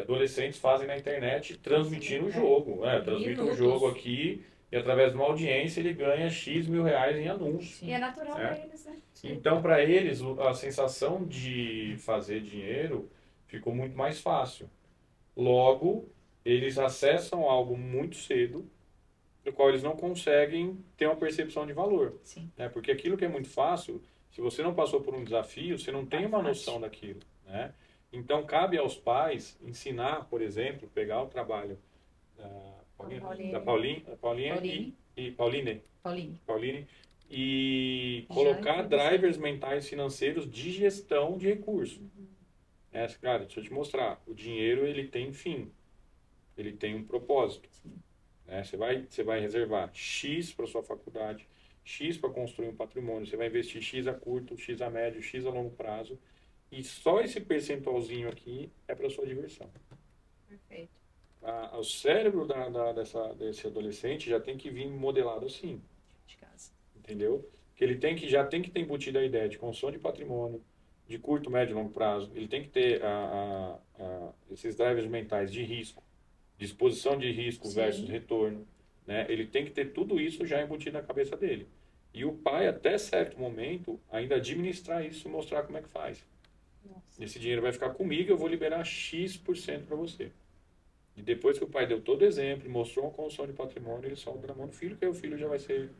adolescentes fazem na internet transmitindo o jogo. Né? Transmite um Minutos. jogo aqui e através de uma audiência ele ganha X mil reais em anúncio. E é natural É. para eles, né? Então, para eles, a sensação de fazer dinheiro ficou muito mais fácil. Logo, eles acessam algo muito cedo, do qual eles não conseguem ter uma percepção de valor. Sim. Né? Porque aquilo que é muito fácil, se você não passou por um desafio, você não tem uma noção daquilo. Né? Então, cabe aos pais ensinar, por exemplo, pegar o trabalho da Pauline e Pauline e colocar drivers mentais financeiros de gestão de recursos. Cara, deixa eu te mostrar. O dinheiro, ele tem fim. Ele tem um propósito. Né? Você vai reservar X para sua faculdade, X para construir um patrimônio. Você vai investir X a curto, X a médio, X a longo prazo. E só esse percentualzinho aqui é para sua diversão. Perfeito. O cérebro desse adolescente já tem que vir modelado assim. De casa. Entendeu? Que ele já tem que ter embutido a ideia de construção de patrimônio, de curto, médio e longo prazo. Ele tem que ter esses drivers mentais de risco, disposição de risco versus retorno. Né? Ele tem que ter tudo isso já embutido na cabeça dele. E o pai, até certo momento, ainda administrar isso e mostrar como é que faz. Esse dinheiro vai ficar comigo, eu vou liberar X% para você. E depois que o pai deu todo exemplo, mostrou uma construção de patrimônio, ele solta na mão do filho, que aí o filho já vai ser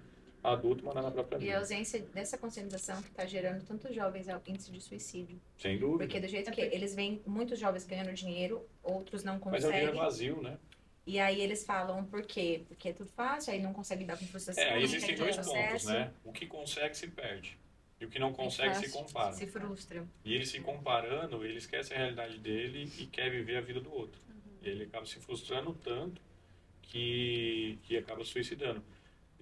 adulto, mandar na própria E vida. a ausência dessa conscientização que está gerando tantos jovens ao índice de suicídio. Sem dúvida. Porque do jeito que eles veem muitos jovens ganhando dinheiro, outros não Mas é um dinheiro conseguem. vazio, né? E aí eles falam por quê? Porque é tudo fácil, aí não consegue dar com frustração. Aí não existem quer ter dois pontos, sucesso, né? O que consegue se perde. E o que não consegue se compara. se frustra. E ele se comparando, ele esquece a realidade dele e quer viver a vida do outro. E ele acaba se frustrando tanto que acaba suicidando.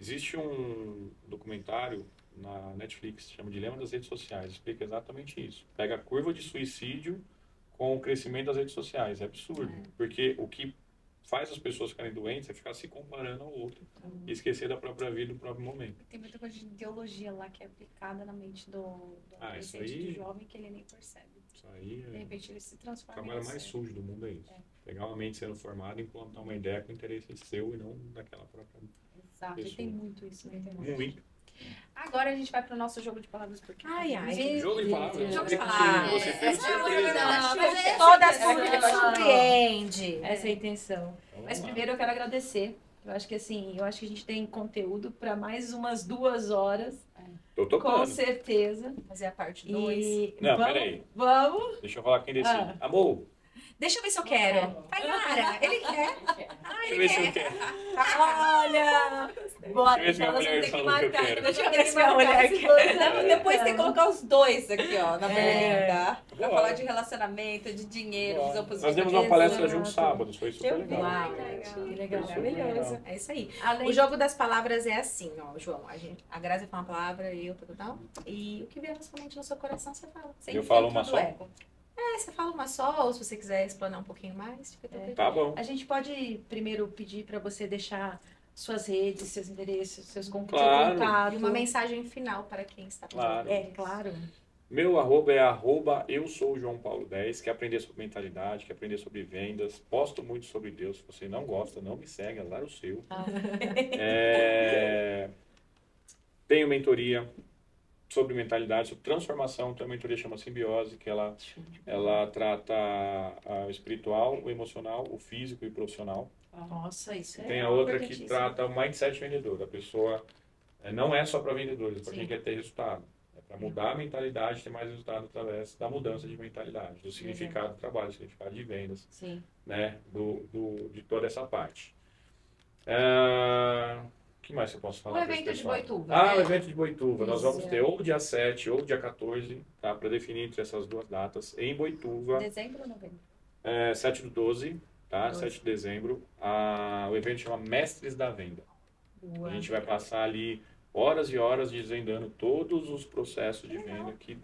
Existe um documentário na Netflix, chama Dilema das Redes Sociais, explica exatamente isso. Pega a curva de suicídio com o crescimento das redes sociais. É absurdo, porque o que faz as pessoas ficarem doentes é ficar se comparando ao outro e esquecer da própria vida, do próprio momento. Tem muita coisa de ideologia lá que é aplicada na mente do isso adolescente, aí- do jovem, que ele nem percebe. Isso aí De é repente ele se o transforma trabalho em mais você. sujo do mundo, é isso. Pegar uma mente sendo formada e implantar uma ideia com interesse seu e não daquela própria Exato, e pessoa. tem muito isso na internet. muito. Agora a gente vai pro nosso jogo de palavras, porque Ai, ai. Jogo de palavras. Jogo Jogo de palavras. Você fez surpresa. todas surpreende. Essa é a intenção. Então, Mas vamos lá. primeiro eu quero agradecer. Eu acho que assim, eu acho que a gente tem conteúdo para mais umas 2 horas, Tô com topando. certeza. fazer a parte 2. E Não, vamos, peraí. vamos. Deixa eu falar quem decide. Ah. Amor, Deixa eu ver se eu quero. Tainara, ele quer. deixa eu ver se eu quero. Olha! Bora, Deixa eu ver se minha então nós mulher vamos ter que falou que eu marcar. quero. Deixa eu Deixa eu ver ver se se minha mulher quer. Depois tem que colocar os dois aqui, ó, na É. berlinda. Pra Bora. falar de relacionamento, de dinheiro, visão positiva. Nós demos uma de palestra Jesus. juntos sábados, foi super Eu vi. legal. Uau, Que legal. maravilhoso. É isso aí. Além O jogo das palavras é assim, ó, João. A Grazi fala uma palavra, eu, tal. E o que vier na sua mente, no seu coração, você fala. Sem Eu falo filtro uma do só? ego. Você fala uma só, ou se você quiser explanar um pouquinho mais, fica tranquilo. Tá bom. A gente pode primeiro pedir para você deixar suas redes, seus endereços, seus Claro. contatos. E uma mensagem final para quem está Claro. É, claro. Meu arroba é arroba eu sou o João Paulo 10, quer aprender sobre mentalidade, quer aprender sobre vendas, posto muito sobre Deus. Se você não gosta, não me segue, azar o seu. Tenho mentoria sobre mentalidade, sobre transformação, tem uma mentoria que chama Simbiose, que ela trata o espiritual, o emocional, o físico e o profissional. Nossa, isso é Tem a outra que importantíssimo. trata o mindset vendedor. A pessoa não é só para vendedores, é para Sim. quem quer ter resultado. É para mudar a mentalidade, ter mais resultado através da mudança de mentalidade, do significado do trabalho, do significado de vendas, Sim. né? De toda essa parte. O que mais eu posso falar? O pra esse evento de pessoal? Boituva, Ah, né? o evento de Boituva. Nós vamos Isso. ter ou dia 7 ou dia 14, tá? Para definir entre essas duas datas. Em Boituva, Dezembro ou novembro? 7/12, tá? 7 de dezembro. O evento chama Mestres da Venda. A gente vai passar ali horas e horas desvendando todos os processos de venda que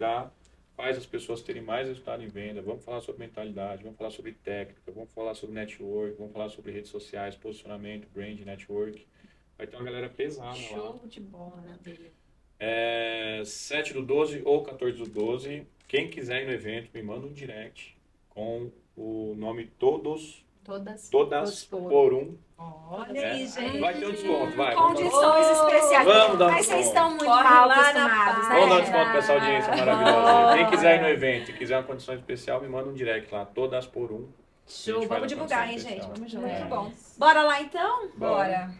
faz as pessoas terem mais resultado em venda. Vamos falar sobre mentalidade, vamos falar sobre técnica, vamos falar sobre network, vamos falar sobre redes sociais, posicionamento, brand, network. Vai ter uma galera pesada lá. Show de bola, né, dele. 7/12 ou 14/12. Quem quiser ir no evento, me manda um direct com o nome todas Todas. por um. Olha aí, É. gente. Vai ter um desconto, vai. Vamos dar- Condições especiais. Vamos dar um Mas vocês desconto. estão muito Corre mal lá na acostumados, paz. né? Vamos dar um desconto para essa audiência maravilhosa. Quem quiser ir no evento e quiser uma condição especial, me manda um direct lá, todas por um. Show, A gente vai vamos dar divulgar, hein, condição gente? especial. Vamos junto. Muito bom. Bora lá, então? Bora.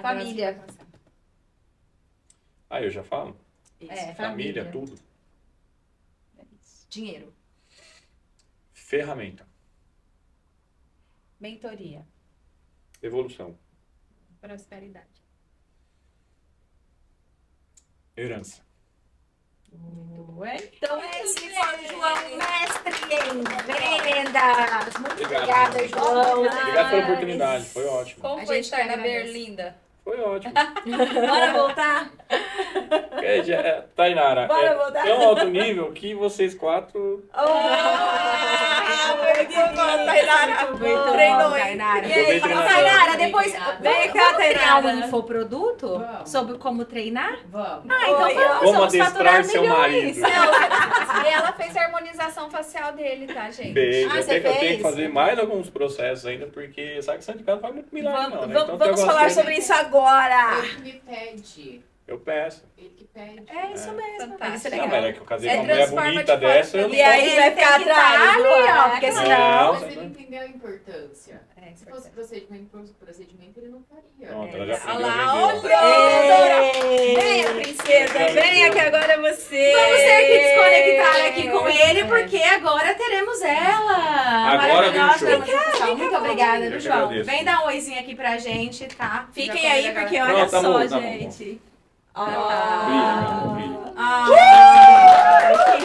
Família. Eu já falo? É, Família, tudo. dinheiro. Ferramenta. Mentoria. Evolução. Prosperidade. Herança. Então, Esse foi o João, mestre em vendas. Muito Obrigado. obrigada, João. Obrigado pela oportunidade, foi ótimo. Como A foi gente estar na agradece. Berlinda? Foi ótimo. bora voltar? Tainara, Bora voltar? tão alto nível que vocês quatro... Treinou, Tainara. Eu bem treinador. Tainara, depois Vem cá, vamos criar Tainara. um infoproduto Vamos. sobre como treinar? Vamos. Então Oi, vamos, Como vamos faturar adestrar seu milhões. marido. E ela fez a harmonização facial dele, tá, gente? Beijo. Ah, eu você tenho que fez? fazer mais alguns processos ainda, porque sabe que santo de casa não faz muito milagre, não, né? Então, tem Vamos algumas falar coisas- sobre isso agora. Ele me pede Eu peço. Ele que pede. É isso mesmo. Fantástico. Isso é Não, legal. mas é que eu casei É com uma mulher transforma bonita de fora dessa, pra eu não dentro. E aí vai ficar Tem que tá atrás, ali, ó, porque Não, senão... Mas ele entendeu a importância. É, Se fosse procedimento, ele não faria. Pronto, ela já Olha aprendeu lá, a vender. Venha, princesa, venha que agora é você. Vamos ter que desconectar aqui com ele, porque agora teremos ela. Agora vem o Maravilhosa, show. pessoal. Muito obrigada, Eu viu, que João? agradeço. Vem dar um oizinho aqui pra gente, tá? Fiquem Já aí, combina porque agora. olha Não, tá só, bom, tá bom. gente. Brilha, meu amor, brilha. Que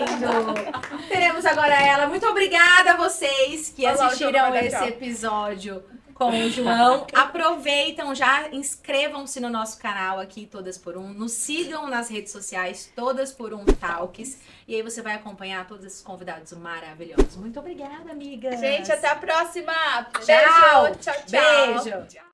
lindo! Teremos agora ela. Muito obrigada a vocês que Olha lá, o assistiram João vai dar esse tchau. episódio com o João. Aproveitam já, inscrevam-se no nosso canal aqui, Todas por Um. Nos sigam nas redes sociais, Todas por Um Talks. E aí você vai acompanhar todos esses convidados maravilhosos. Muito obrigada, amiga. Gente, até a próxima. Tchau. Beijo. Tchau, tchau. Beijo.